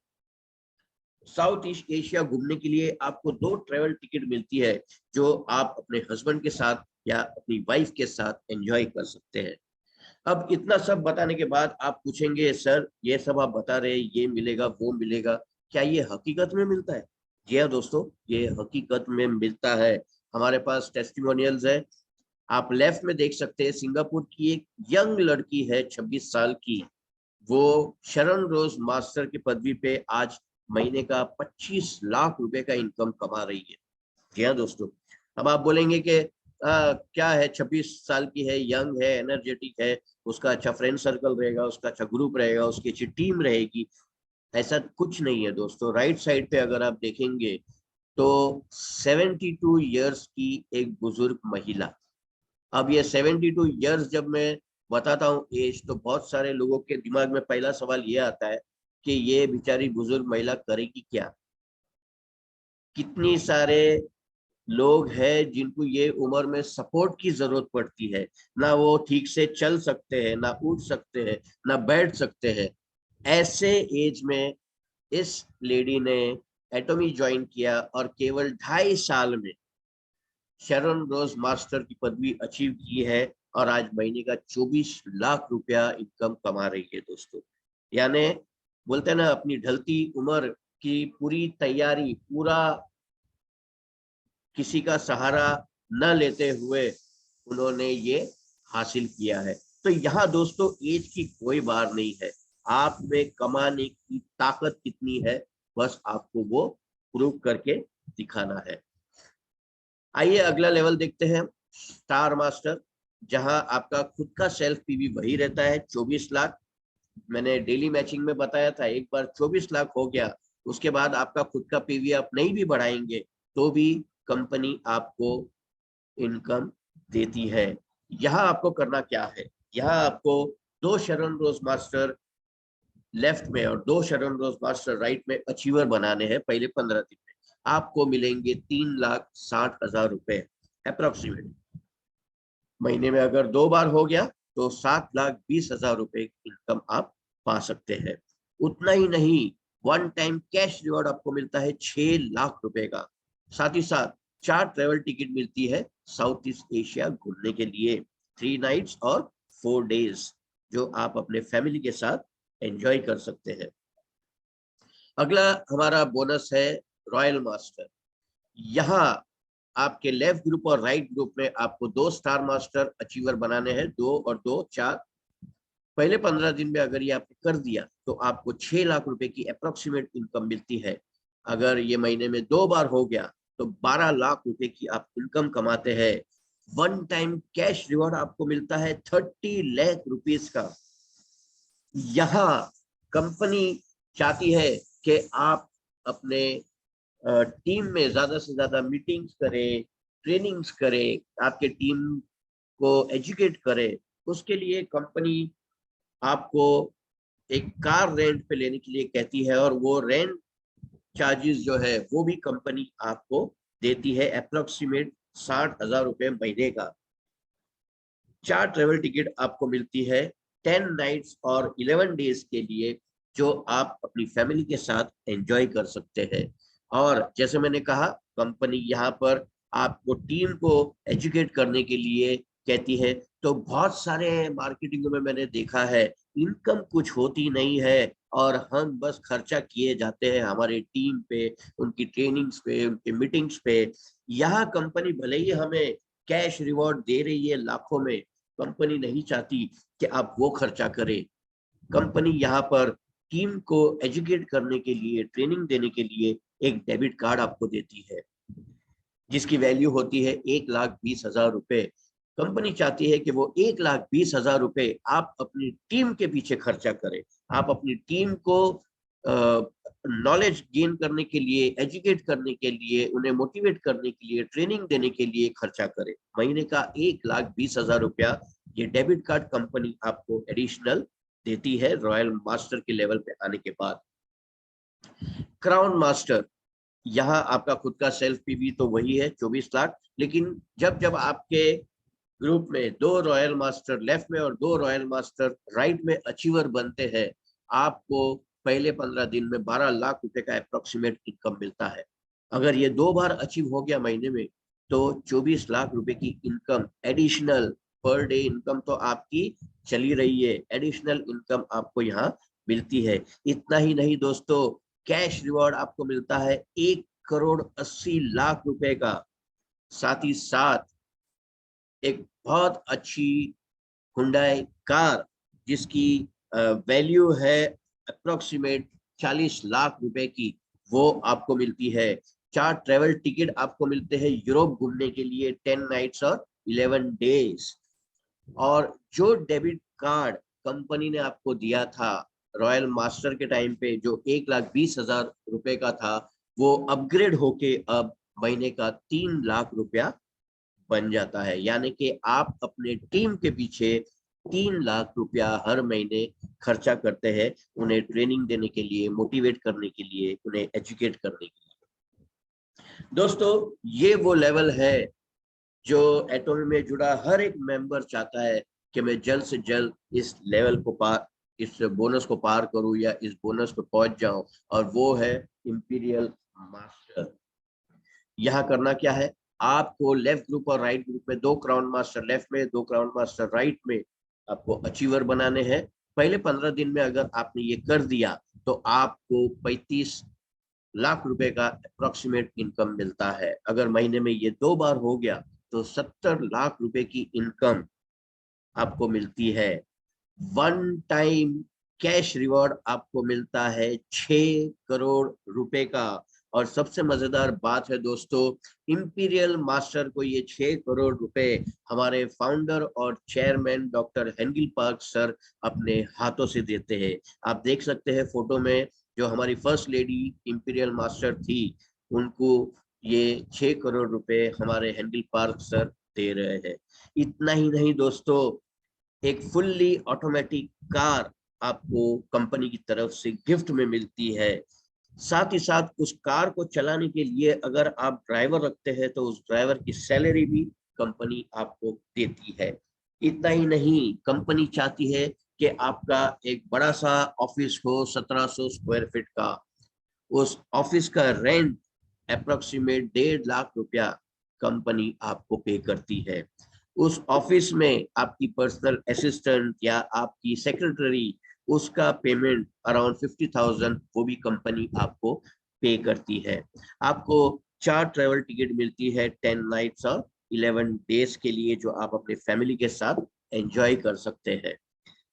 साउथ ईस्ट एशिया घूमने के लिए आपको 2 ट्रेवल टिकट मिलती है, जो आप अपने हस्बैंड के साथ या अपनी वाइफ के साथ एंजॉय कर सकते हैं। अब इतना सब बताने के बाद आप पूछेंगे, सर ये सब आप बता रहे हैं, ये मिलेगा वो मिलेगा, क्या ये हकीकत में मिलता है? जी हाँ दोस्तों, ये हकीकत में मिलता है। हमारे पास टेस्टिमोनियल्स है। आप लेफ्ट में देख सकते हैं, सिंगापुर की एक यंग लड़की है 26 साल की, वो शरण रोज मास्टर की पदवी पे आज महीने का 25 लाख रुपए का इनकम कमा रही है। जी हाँ दोस्तों, अब आप बोलेंगे कि क्या है, 26 साल की है, यंग है, एनर्जेटिक है, उसका अच्छा फ्रेंड सर्कल रहेगा, उसका अच्छा ग्रुप रहेगा, उसकी अच्छी टीम रहेगी। ऐसा कुछ नहीं है दोस्तों। राइट साइड पे अगर आप देखेंगे तो 72 इयर्स की एक बुजुर्ग महिला। अब ये 72 इयर्स जब मैं बताता हूँ एज, तो बहुत सारे लोगों के दिमाग में पहला सवाल ये आता है कि ये बेचारी बुजुर्ग महिला करेगी क्या। कितनी सारे लोग हैं जिनको ये उम्र में सपोर्ट की जरूरत पड़ती है, ना वो ठीक से चल सकते हैं, ना उठ सकते हैं, ना बैठ सकते हैं। ऐसे एज में इस लेडी ने एटॉमी ज्वाइन किया और केवल 2.5 साल में शेरन रोज मास्टर की पदवी अचीव की है और आज महीने का 24 लाख रुपया इनकम कमा रही है दोस्तों। यानी बोलते हैं ना, अपनी ढलती उम्र की पूरी तैयारी, पूरा किसी का सहारा न लेते हुए उन्होंने ये हासिल किया है। तो यहाँ दोस्तों एज की कोई बात नहीं है, आप में कमाने की ताकत कितनी है, बस आपको वो प्रूव करके दिखाना है। आइए अगला लेवल देखते हैं, स्टार मास्टर, जहां आपका खुद का सेल्फ पीवी वही रहता है 24 लाख। मैंने डेली मैचिंग में बताया था, एक बार 24 लाख हो गया, उसके बाद आपका खुद का पीवी आप नहीं भी बढ़ाएंगे तो भी कंपनी आपको इनकम देती है। यहाँ आपको करना क्या है, यहाँ आपको 2 शरण रोज मास्टर लेफ्ट में और 2 शरण रोज मास्टर राइट में अचीवर बनाने हैं। पहले 15 दिन में आपको मिलेंगे 3,60,000 रुपए अप्रोक्सीमेट। महीने में अगर 2 बार हो गया तो 7,20,000 रुपए इनकम आप पा सकते हैं। उतना ही नहीं, वन टाइम कैश रिवॉर्ड आपको मिलता है 6 लाख रुपए का। साथ ही साथ 4 ट्रेवल टिकट मिलती है साउथ ईस्ट एशिया घूमने के लिए, 3 नाइट्स और 4 डेज, जो आप अपने फैमिली के साथ एंजॉय कर सकते हैं। अगला हमारा बोनस है रॉयल मास्टर। यहाँ आपके लेफ्ट ग्रुप और राइट ग्रुप में आपको 2 स्टार मास्टर अचीवर बनाने हैं, 2 और 2 4। पहले 15 दिन में अगर ये आपने कर दिया तो आपको 6 लाख रुपए की अप्रोक्सीमेट इनकम मिलती है। अगर ये महीने में 2 बार हो गया तो 12 लाख रुपए की आप इनकम कमाते हैं। वन टाइम कैश रिवॉर्ड आपको मिलता है 30 लाख रुपीस का। यहाँ कंपनी चाहती है कि आप अपने टीम में ज्यादा से ज्यादा मीटिंग्स करें, ट्रेनिंग्स करें, आपके टीम को एजुकेट करें। उसके लिए कंपनी आपको एक कार रेंट पे लेने के लिए कहती है और वो रेंट चार्जेस जो है वो भी कंपनी आपको देती है अप्रोक्सीमेट 60,000 रुपए महीने का। 4 ट्रेवल टिकट आपको मिलती है 10 नाइट्स और 11 डेज के लिए, जो आप अपनी फैमिली के साथ एंजॉय कर सकते हैं। और जैसे मैंने कहा, कंपनी यहाँ पर आपको टीम को एजुकेट करने के लिए कहती है। तो बहुत सारे मार्केटिंग में मैंने देखा है, इनकम कुछ होती नहीं है और हम बस खर्चा किए जाते हैं हमारे टीम पे, उनकी ट्रेनिंग्स पे, उनकी मीटिंग्स पे। यहाँ कंपनी भले ही हमें कैश रिवॉर्ड दे रही है लाखों में, कंपनी नहीं चाहती कि आप वो खर्चा करें। कंपनी यहाँ पर टीम को एजुकेट करने के लिए, ट्रेनिंग देने के लिए एक डेबिट कार्ड आपको देती है, जिसकी वैल्यू होती है 1,20,000 रुपए। कंपनी चाहती है कि वो 1,20,000 रुपए आप अपनी टीम के पीछे खर्चा करें। आप अपनी टीम को नॉलेज गेन करने के लिए, एजुकेट करने के लिए, उन्हें मोटिवेट करने के लिए, ट्रेनिंग देने के लिए खर्चा करें। महीने का 1,20,000 रुपया ये डेबिट कार्ड कंपनी आपको एडिशनल देती है रॉयल मास्टर के लेवल पे आने के बाद। क्राउन मास्टर, यहाँ आपका खुद का सेल्फ पीवी तो वही है 24 लाख, लेकिन जब जब आपके ग्रुप में 2 रॉयल मास्टर लेफ्ट में और 2 रॉयल मास्टर राइट में अचीवर बनते हैं, आपको पहले 15 दिन में 12 लाख रुपए का अप्रोक्सीमेट इनकम मिलता है। अगर ये 2 बार अचीव हो गया महीने में तो 24 लाख रुपए की income additional, per day income तो आपकी चली रही है, एडिशनल इनकम आपको यहाँ मिलती है। इतना ही नहीं दोस्तों, कैश रिवॉर्ड आपको मिलता है 1,80,00,000 रुपए का। साथ ही साथ एक बहुत अच्छी हुंडई कार, जिसकी वैल्यू है अप्रोक्सीमेट 40 लाख रुपए की, वो आपको मिलती है। 4 ट्रेवल टिकट आपको मिलते हैं यूरोप घूमने के लिए, 10 नाइट्स और 11 डेज। और जो डेबिट कार्ड कंपनी ने आपको दिया था रॉयल मास्टर के टाइम पे, जो 1,20,000 रुपए का था, वो अपग्रेड होके अब महीने का 3 लाख रुपया बन जाता है। यानी कि आप अपने टीम के पीछे 3 लाख रुपया हर महीने खर्चा करते हैं, उन्हें ट्रेनिंग देने के लिए, मोटिवेट करने के लिए, उन्हें एजुकेट करने के लिए। दोस्तों ये वो लेवल है जो एटोमी में जुड़ा हर एक मेंबर चाहता है कि मैं जल्द से जल्द इस लेवल को पार, इस बोनस को पार करूं या इस बोनस पे पहुंच जाऊं, और वो है इंपीरियल मास्टर। यहाँ करना क्या है, आपको लेफ्ट ग्रुप और राइट ग्रुप में 2 क्राउन मास्टर लेफ्ट में, 2 क्राउन मास्टर राइट में आपको अचीवर बनाने हैं। पहले 15 दिन में अगर आपने ये कर दिया तो आपको 35 लाख रुपए का अप्रोक्सीमेट इनकम मिलता है। अगर महीने में ये 2 बार हो गया तो 70 लाख रुपए की इनकम आपको मिलती है। वन टाइम कैश रिवॉर्ड आपको मिलता है 6 करोड़ रुपए का। और सबसे मजेदार बात है दोस्तों, इंपीरियल मास्टर को ये 6 करोड़ रुपए हमारे फाउंडर और चेयरमैन डॉक्टर हेंगिल पार्क सर अपने हाथों से देते हैं। आप देख सकते हैं फोटो में, जो हमारी फर्स्ट लेडी इंपीरियल मास्टर थी, उनको ये 6 करोड़ रुपए हमारे हेंगिल पार्क सर दे रहे हैं। इतना ही नहीं दोस्तों, एक फुल्ली ऑटोमेटिक कार आपको कंपनी की तरफ से गिफ्ट में मिलती है। साथ ही साथ उस कार को चलाने के लिए अगर आप ड्राइवर रखते हैं तो उस ड्राइवर की सैलरी भी कंपनी आपको देती है। इतना ही नहीं, कंपनी चाहती है कि आपका एक बड़ा सा ऑफिस हो 1700 स्क्वायर फीट का। उस ऑफिस का रेंट अप्रोक्सीमेट 1.5 लाख रुपया कंपनी आपको पे करती है। उस ऑफिस में आपकी पर्सनल असिस्टेंट या आपकी सेक्रेटरी, उसका पेमेंट अराउंड 50,000 वो भी कंपनी आपको पे करती है। आपको 4 ट्रेवल टिकट मिलती है 10 नाइट्स और 11 डेज के लिए, जो आप अपने फैमिली के साथ एंजॉय कर सकते हैं।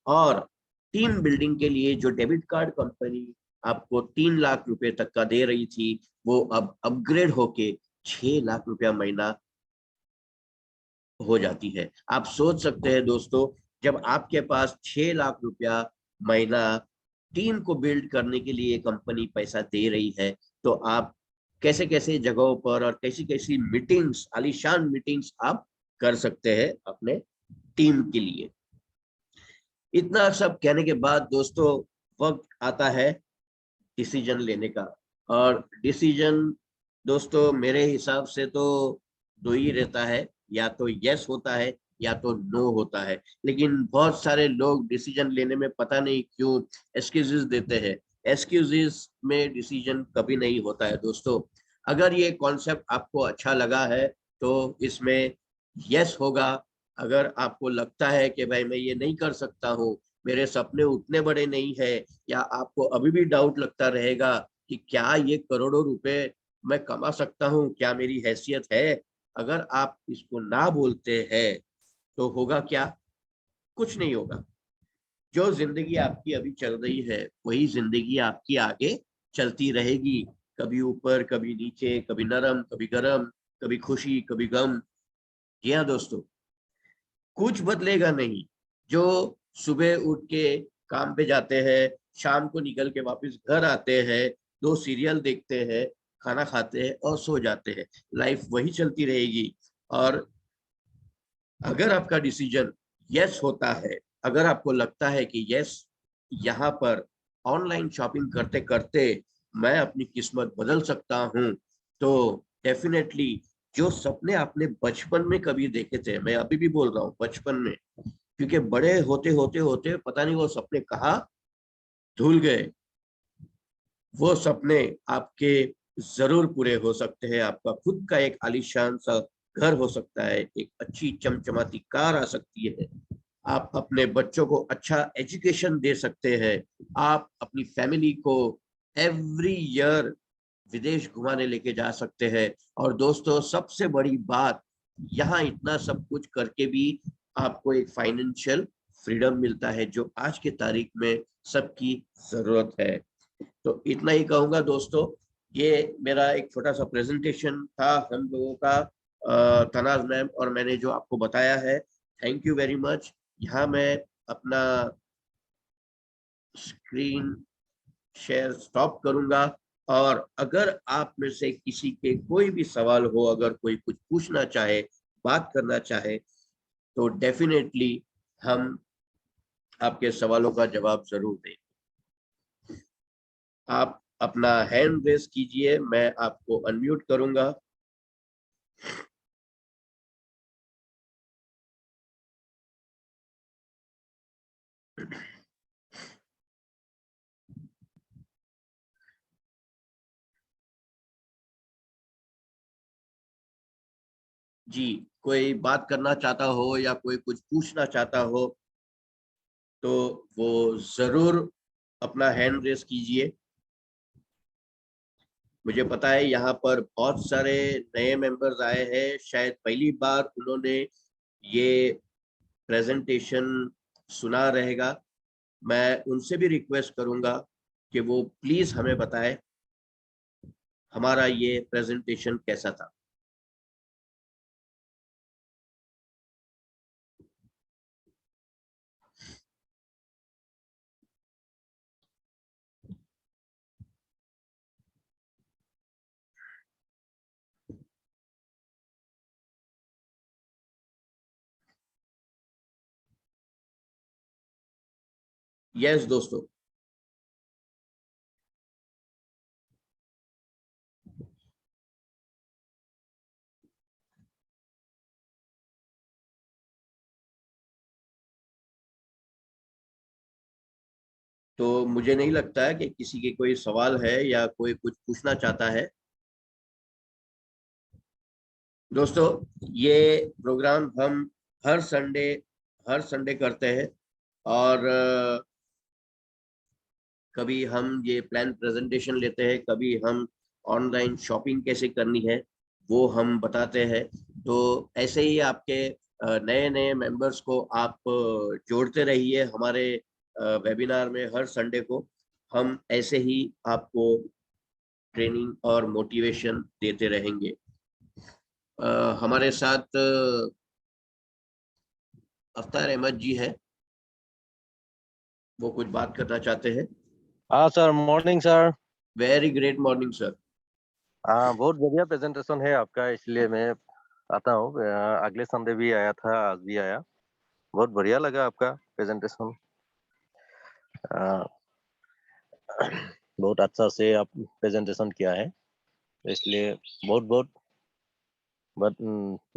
और टीम बिल्डिंग के लिए जो डेबिट कार्ड कंपनी आपको 3 लाख रुपए तक का दे रही थी, वो अब अपग्रेड होके 6 लाख रुपया महीना हो जाती है। आप सोच सकते हैं दोस्तों, जब आपके पास 6 लाख रुपया महीना टीम को बिल्ड करने के लिए कंपनी पैसा दे रही है, तो आप कैसे कैसे जगहों पर और कैसी कैसी मीटिंग्स, आलीशान मीटिंग्स आप कर सकते हैं अपने टीम के लिए। इतना सब कहने के बाद दोस्तों, वक्त आता है डिसीजन लेने का। और डिसीजन दोस्तों मेरे हिसाब से तो 2 ही रहता है, या तो यस होता है या तो नो होता है। लेकिन बहुत सारे लोग डिसीजन लेने में पता नहीं क्यों एक्सक्यूजेस देते हैं। एक्सक्यूजेस में डिसीजन कभी नहीं होता है दोस्तों। अगर ये कॉन्सेप्ट आपको अच्छा लगा है तो इसमें यस होगा। अगर आपको लगता है कि भाई मैं ये नहीं कर सकता हूँ, मेरे सपने उतने बड़े नहीं है, या आपको अभी भी डाउट लगता रहेगा कि क्या ये करोड़ों रुपए मैं कमा सकता हूँ, क्या मेरी हैसियत है, अगर आप इसको ना बोलते हैं तो होगा क्या? कुछ नहीं होगा। जो जिंदगी आपकी अभी चल रही है वही जिंदगी आपकी आगे चलती रहेगी। कभी ऊपर कभी नीचे, कभी नरम कभी गरम, कभी खुशी कभी गम। जी हाँ दोस्तों, कुछ बदलेगा नहीं। जो सुबह उठ के काम पे जाते हैं, शाम को निकल के वापस घर आते हैं, 2 सीरियल देखते हैं, खाना खाते हैं और सो जाते हैं, लाइफ वही चलती रहेगी। और अगर आपका डिसीजन यस होता है, अगर आपको लगता है कि यस, यहाँ पर ऑनलाइन शॉपिंग करते करते मैं अपनी किस्मत बदल सकता हूँ, तो डेफिनेटली जो सपने आपने बचपन में कभी देखे थे, मैं अभी भी बोल रहा हूँ बचपन में, क्योंकि बड़े होते होते होते पता नहीं वो सपने कहाँ धुल गए, वो सपने आपके जरूर पूरे हो सकते हैं। आपका खुद का एक आलीशान सा घर हो सकता है, एक अच्छी चमचमाती कार आ सकती है, आप अपने बच्चों को अच्छा एजुकेशन दे सकते हैं, आप अपनी फैमिली को एवरी ईयर विदेश घुमाने लेके जा सकते हैं। और दोस्तों सबसे बड़ी बात, यहाँ इतना सब कुछ करके भी आपको एक फाइनेंशियल फ्रीडम मिलता है, जो आज के तारीख में सबकी जरूरत है। तो इतना ही कहूंगा दोस्तों। ये मेरा एक छोटा सा प्रेजेंटेशन था हम लोगों का, तनाज मैम और मैंने जो आपको बताया है। Thank you very much. यहाँ मैं अपना स्क्रीन शेयर स्टॉप करूंगा। और अगर आप में से किसी के कोई भी सवाल हो, अगर कोई कुछ पूछना चाहे, बात करना चाहे, तो डेफिनेटली हम आपके सवालों का जवाब जरूर दें। आप अपना हैंड रेस कीजिए, मैं आपको अनम्यूट करूंगा। जी कोई बात करना चाहता हो या कोई कुछ पूछना चाहता हो तो वो जरूर अपना हैंड रेस कीजिए। मुझे पता है यहाँ पर बहुत सारे नए मेंबर्स आए हैं, शायद पहली बार उन्होंने ये प्रेजेंटेशन सुना रहेगा। मैं उनसे भी रिक्वेस्ट करूंगा कि वो प्लीज हमें बताएं हमारा ये प्रेजेंटेशन कैसा था। यस दोस्तों, तो मुझे नहीं लगता है कि किसी के कोई सवाल है या कोई कुछ पूछना चाहता है। दोस्तों ये प्रोग्राम हम हर संडे करते हैं और कभी हम ये प्लान प्रेजेंटेशन लेते हैं, कभी हम ऑनलाइन शॉपिंग कैसे करनी है वो हम बताते हैं। तो ऐसे ही आपके नए नए मेंबर्स को आप जोड़ते रहिए हमारे वेबिनार में। हर संडे को हम ऐसे ही आपको ट्रेनिंग और मोटिवेशन देते रहेंगे। हमारे साथ अफ्तार अहमद जी है, वो कुछ बात करना चाहते हैं। हाँ sir, morning sir. Very great morning sir. हाँ, बहुत बढ़िया प्रेजेंटेशन है आपका, इसलिए मैं आता हूँ। अगले संडे भी आया था, आज भी आया। बहुत बढ़िया लगा आपका प्रेजेंटेशन। बहुत अच्छा से आप प्रेजेंटेशन किया है, इसलिए बहुत बहुत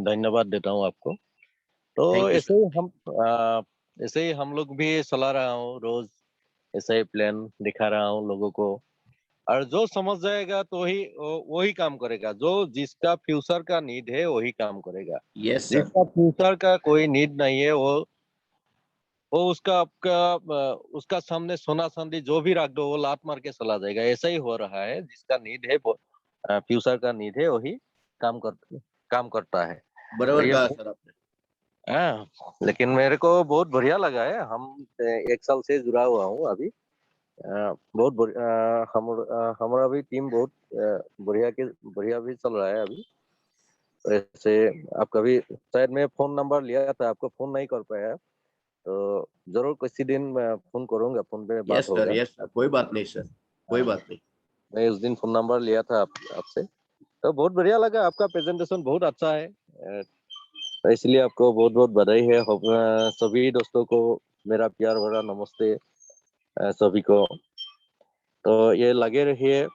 धन्यवाद देता हूँ आपको। तो थैंक यू ऐसे सर। ही ऐसे ही हम लोग भी चला रहा हूँ रोज, ऐसे ही प्लान दिखा रहा हूँ लोगों को। और जो समझ जाएगा तो ही वही काम करेगा, जो जिसका फ्यूचर का नीड है वही काम करेगा। Yes sir. जिसका फ्यूचर का कोई नीड नहीं है वो उसका आपका उसका सामने सोना चांदी जो भी रख दो वो लात मार के चला जाएगा। ऐसा ही हो रहा है, जिसका नीड है फ्यूचर का नीड है वही काम करता है। तो बराबर ये कहा सर आपने। हाँ, लेकिन मेरे को बहुत बढ़िया लगा है। हम 1 साल से जुड़ा हुआ हूँ अभी। बहुत हमारा भी टीम बहुत बढ़िया भी चल रहा है अभी। तो ऐसे आपका भी शायद मैं फोन नंबर लिया था, आपको फोन नहीं कर पाया, तो जरूर किसी दिन मैं फोन करूंगा, फोन पे बात यस सर, होगा। यस सर, कोई बात नहीं सर, कोई हाँ, बात नहीं। मैं उस दिन फोन नंबर लिया था आपसे। तो बहुत बढ़िया लगा, आपका प्रेजेंटेशन बहुत अच्छा है। तो इसलिए आपको बहुत बहुत बधाई है। सभी दोस्तों को मेरा प्यार भरा नमस्ते, सभी को। तो ये लगे रहिए,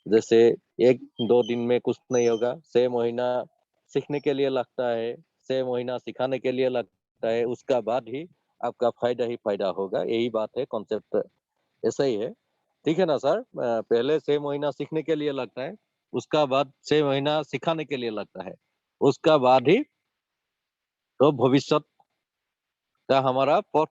जैसे 1-2 दिन में कुछ नहीं होगा। 6 महीना सीखने के लिए लगता है, 6 महीना सिखाने के लिए लगता है, उसका बाद ही आपका फायदा ही फायदा होगा। यही बात है, कॉन्सेप्ट ऐसा ही है। ठीक है ना सर? पहले 6 महीना सीखने के लिए लगता है, उसका बाद 6 महीना सिखाने के लिए लगता है, उसका बाद ही तो भविष्य का हमारा पथ,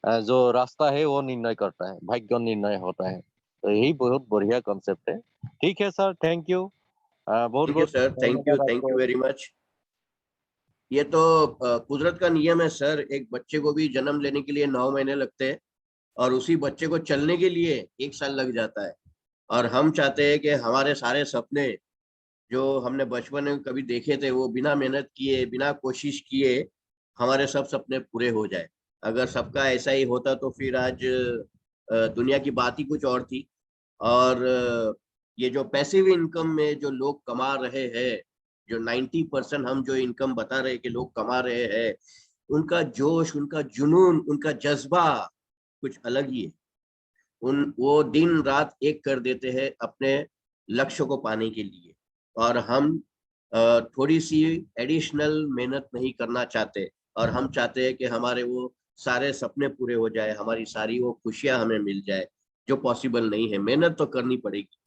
जो रास्ता है वो निर्णय करता है, भाग्य निर्णय होता है। तो यही बहुत बढ़िया कॉन्सेप्ट है। ठीक है सर, थैंक यू। बहुत थैंक यू बहुत सर, धन्यवाद थैंक यू आपको। Very much. ये तो कुदरत का नियम है सर। एक बच्चे को भी जन्म लेने के लिए 9 महीने लगते हैं और उसी बच्चे को चलने के लिए 1 साल लग जाता है। और हम चाहते हैं कि हमारे सारे सपने जो हमने बचपन में कभी देखे थे वो बिना मेहनत किए, बिना कोशिश किए हमारे सब सपने पूरे हो जाए। अगर सबका ऐसा ही होता तो फिर आज दुनिया की बात ही कुछ और थी। और ये जो पैसिव इनकम में जो लोग कमा रहे हैं, जो 90% हम जो इनकम बता रहे कि लोग कमा रहे हैं, उनका जोश, उनका जुनून, उनका जज्बा कुछ अलग ही है। वो दिन रात एक कर देते हैं अपने लक्ष्य को पाने के लिए। और हम थोड़ी सी एडिशनल मेहनत नहीं करना चाहते। और हम चाहते हैं कि हमारे वो सारे सपने पूरे हो जाए, हमारी सारी वो खुशियां हमें मिल जाए, जो पॉसिबल नहीं है। मेहनत तो करनी पड़ेगी।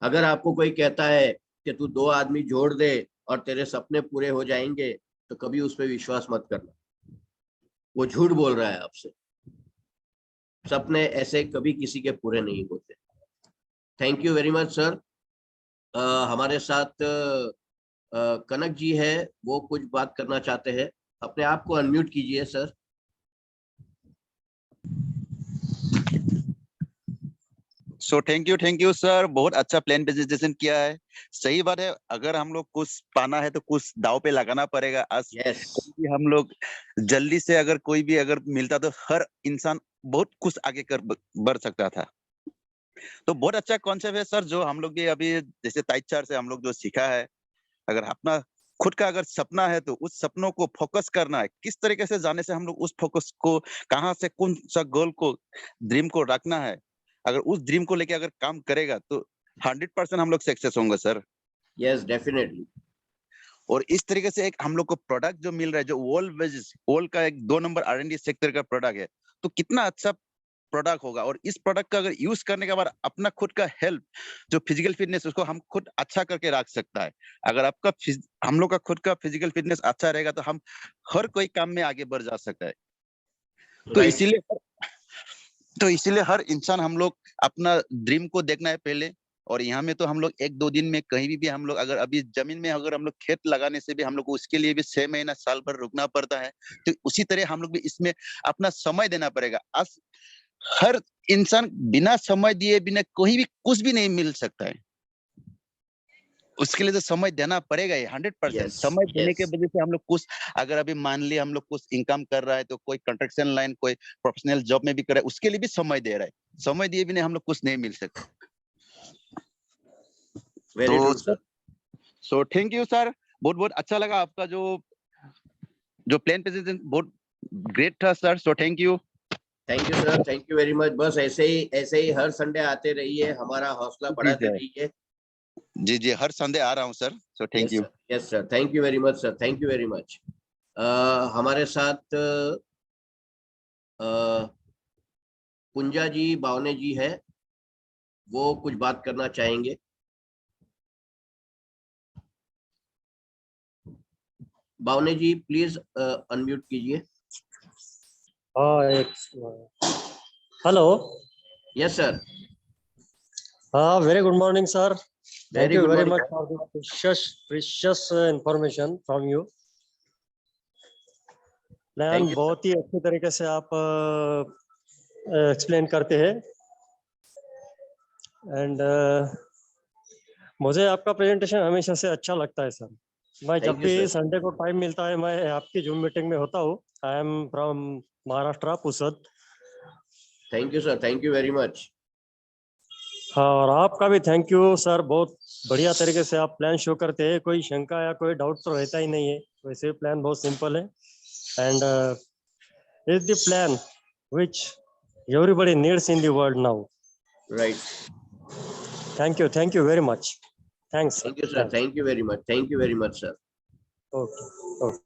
अगर आपको कोई कहता है कि तू 2 आदमी जोड़ दे और तेरे सपने पूरे हो जाएंगे तो कभी उस पर विश्वास मत करना, वो झूठ बोल रहा है आपसे। सपने ऐसे कभी किसी के पूरे नहीं होते। Thank you very much sir. हमारे साथ कनक जी है, वो कुछ बात करना चाहते हैं। अपने आप को अनम्यूट कीजिए sir. So thank you sir, बहुत अच्छा प्लान प्रेजेंटेशन किया है। सही बात है, अगर हम लोग कुछ पाना है तो कुछ दाव पे लगाना पड़ेगा। आज यस, भी हम लोग जल्दी से अगर कोई भी अगर मिलता तो हर इंसान बहुत कुछ आगे कर बढ़ सकता था। तो बहुत अच्छा कॉन्सेप्ट है सर, जो हम लोग भी अभी जैसे ताइचार से हम लोग जो सीखा है, अगर अपना खुद का अगर सपना है तो उस सपनों को फोकस करना है, किस तरीके से जाने से हम लोग उस फोकस को कहाँ से कौन सा गोल को ड्रीम को रखना है, अगर उस ड्रीम को लेके अगर काम करेगा तो 100% हम लोग सक्सेस होंगे सर। Yes definitely. और इस तरीके से एक हम लोग को प्रोडक्ट जो मिल रहा है, जो वर्ल्ड का एक 2 नंबर R&D सेक्टर का प्रोडक्ट है, तो कितना अच्छा प्रोडक्ट होगा। और इस प्रोडक्ट का अगर यूज करने के बाद अपना खुद का हेल्थ, जो फिजिकल फिटनेस, उसको हम खुद अच्छा करके रख सकता है। अगर आपका हम लोग का खुद का फिजिकल फिटनेस अच्छा रहेगा तो हम हर कोई काम में आगे बढ़ जा सकता है। तो राइट, इसीलिए हर इंसान हम लोग अपना ड्रीम को देखना है पहले। और यहाँ में तो हम लोग 1-2 दिन में कहीं भी हम लोग अगर अभी जमीन में अगर हम लोग खेत लगाने से भी हम लोग को उसके लिए भी 6 महीना साल भर रुकना पड़ता है। तो उसी तरह हम लोग भी इसमें अपना समय देना पड़ेगा। आज हर इंसान बिना समय दिए बिना कोई भी कुछ भी नहीं मिल सकता है। उसके लिए तो समय देना पड़ेगा ही 100%। यस, समय देने के यस, वजह से हम लोग कुछ, अगर अभी मान लिया हम लोग कुछ इनकम कर रहा है तो कोई कंस्ट्रक्शन लाइन, कोई प्रोफेशनल जॉब में भी कर रहा है, उसके लिए भी समय दे रहा है। समय दिए बिना हम लोग कुछ नहीं मिल सकता। Very true sir. So thank you sir, बहुत बहुत अच्छा लगा आपका जो प्लान प्रेजेंटेशन, बहुत ग्रेट था sir. So thank you. Thank you sir, thank you very much. बस ऐसे ही हर संडे आते रहिए, हमारा हौसला जी बढ़ाते सर, रहिए। जी हर संडे आ रहा हूँ sir. So thank yes you. Sir, yes sir, thank you very much sir, thank you very much. हमारे साथ पुंजा जी बावने जी है, वो कुछ बात करना चाहेंगे। बावने जी प्लीज अनम्यूट कीजिए। हाँ एक हेलो। यस सर, हाँ, very good morning sir. Thank very you good very morning. Much for this precious information from you. Plan thank you sir. बहुत ही अच्छी तरीके से आप एक्सप्लेन करते हैं। एंड मुझे आपका प्रेजेंटेशन हमेशा से अच्छा लगता है सर। मैं जब थैंक यू भी सर। संडे को टाइम मिलता है मैं आपकी जूम मीटिंग में होता हूँ। I am from Maharashtra, Pusad. Thank you sir, thank you very much. हाँ, और आपका भी थैंक यू सर। बहुत बढ़िया तरीके से आप प्लान शो करते हैं, कोई शंका या कोई डाउट तो रहता ही नहीं है। वैसे प्लान बहुत सिंपल है and is the plan which everybody needs in the world now. Right, Thank you very much. Thanks. Thank you sir, thank you very much, thank you very much sir. Okay.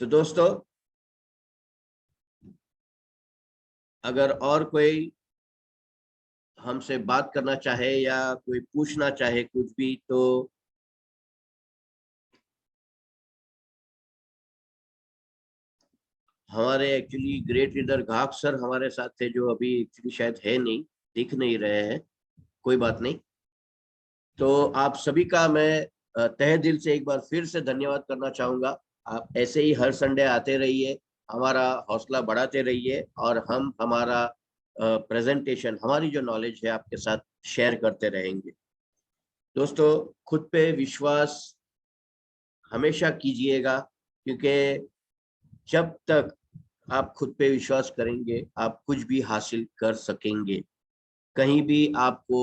तो दोस्तों, अगर और कोई हमसे बात करना चाहे या कोई पूछना चाहे कुछ भी, तो हमारे एक्चुअली ग्रेट लीडर घाक सर हमारे साथ थे, जो अभी एक्चुअली शायद है नहीं, दिख नहीं रहे हैं। कोई बात नहीं। तो आप सभी का मैं तहे दिल से एक बार फिर से धन्यवाद करना चाहूंगा। आप ऐसे ही हर संडे आते रहिए, हमारा हौसला बढ़ाते रहिए, और हम हमारा प्रेजेंटेशन, हमारी जो नॉलेज है आपके साथ शेयर करते रहेंगे। दोस्तों, खुद पे विश्वास हमेशा कीजिएगा, क्योंकि जब तक आप खुद पे विश्वास करेंगे आप कुछ भी हासिल कर सकेंगे। कहीं भी आपको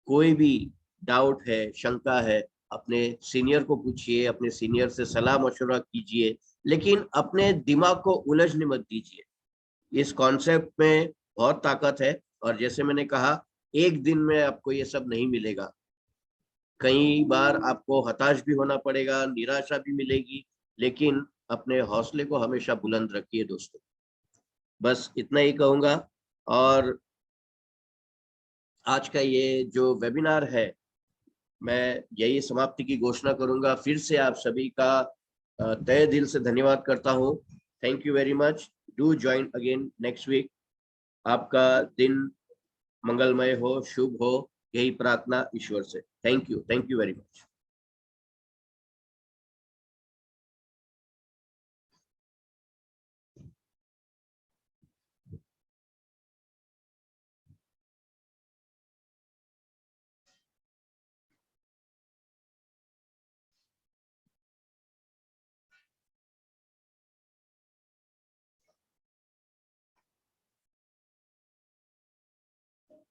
कोई भी डाउट है, शंका है, अपने सीनियर को पूछिए, अपने सीनियर से सलाह मशवरा कीजिए, लेकिन अपने दिमाग को उलझने मत दीजिए। इस कॉन्सेप्ट में बहुत ताकत है, और जैसे मैंने कहा, एक दिन में आपको ये सब नहीं मिलेगा। कई बार आपको हताश भी होना पड़ेगा, निराशा भी मिलेगी, लेकिन अपने हौसले को हमेशा बुलंद रखिए दोस्तों। बस इतना ही कहूंगा। और आज का ये जो वेबिनार है, मैं यही समाप्ति की घोषणा करूंगा। फिर से आप सभी का तहे दिल से धन्यवाद करता हूँ। Thank you very much. Do join again next week. आपका दिन मंगलमय हो, शुभ हो, यही प्रार्थना ईश्वर से। Thank you very much.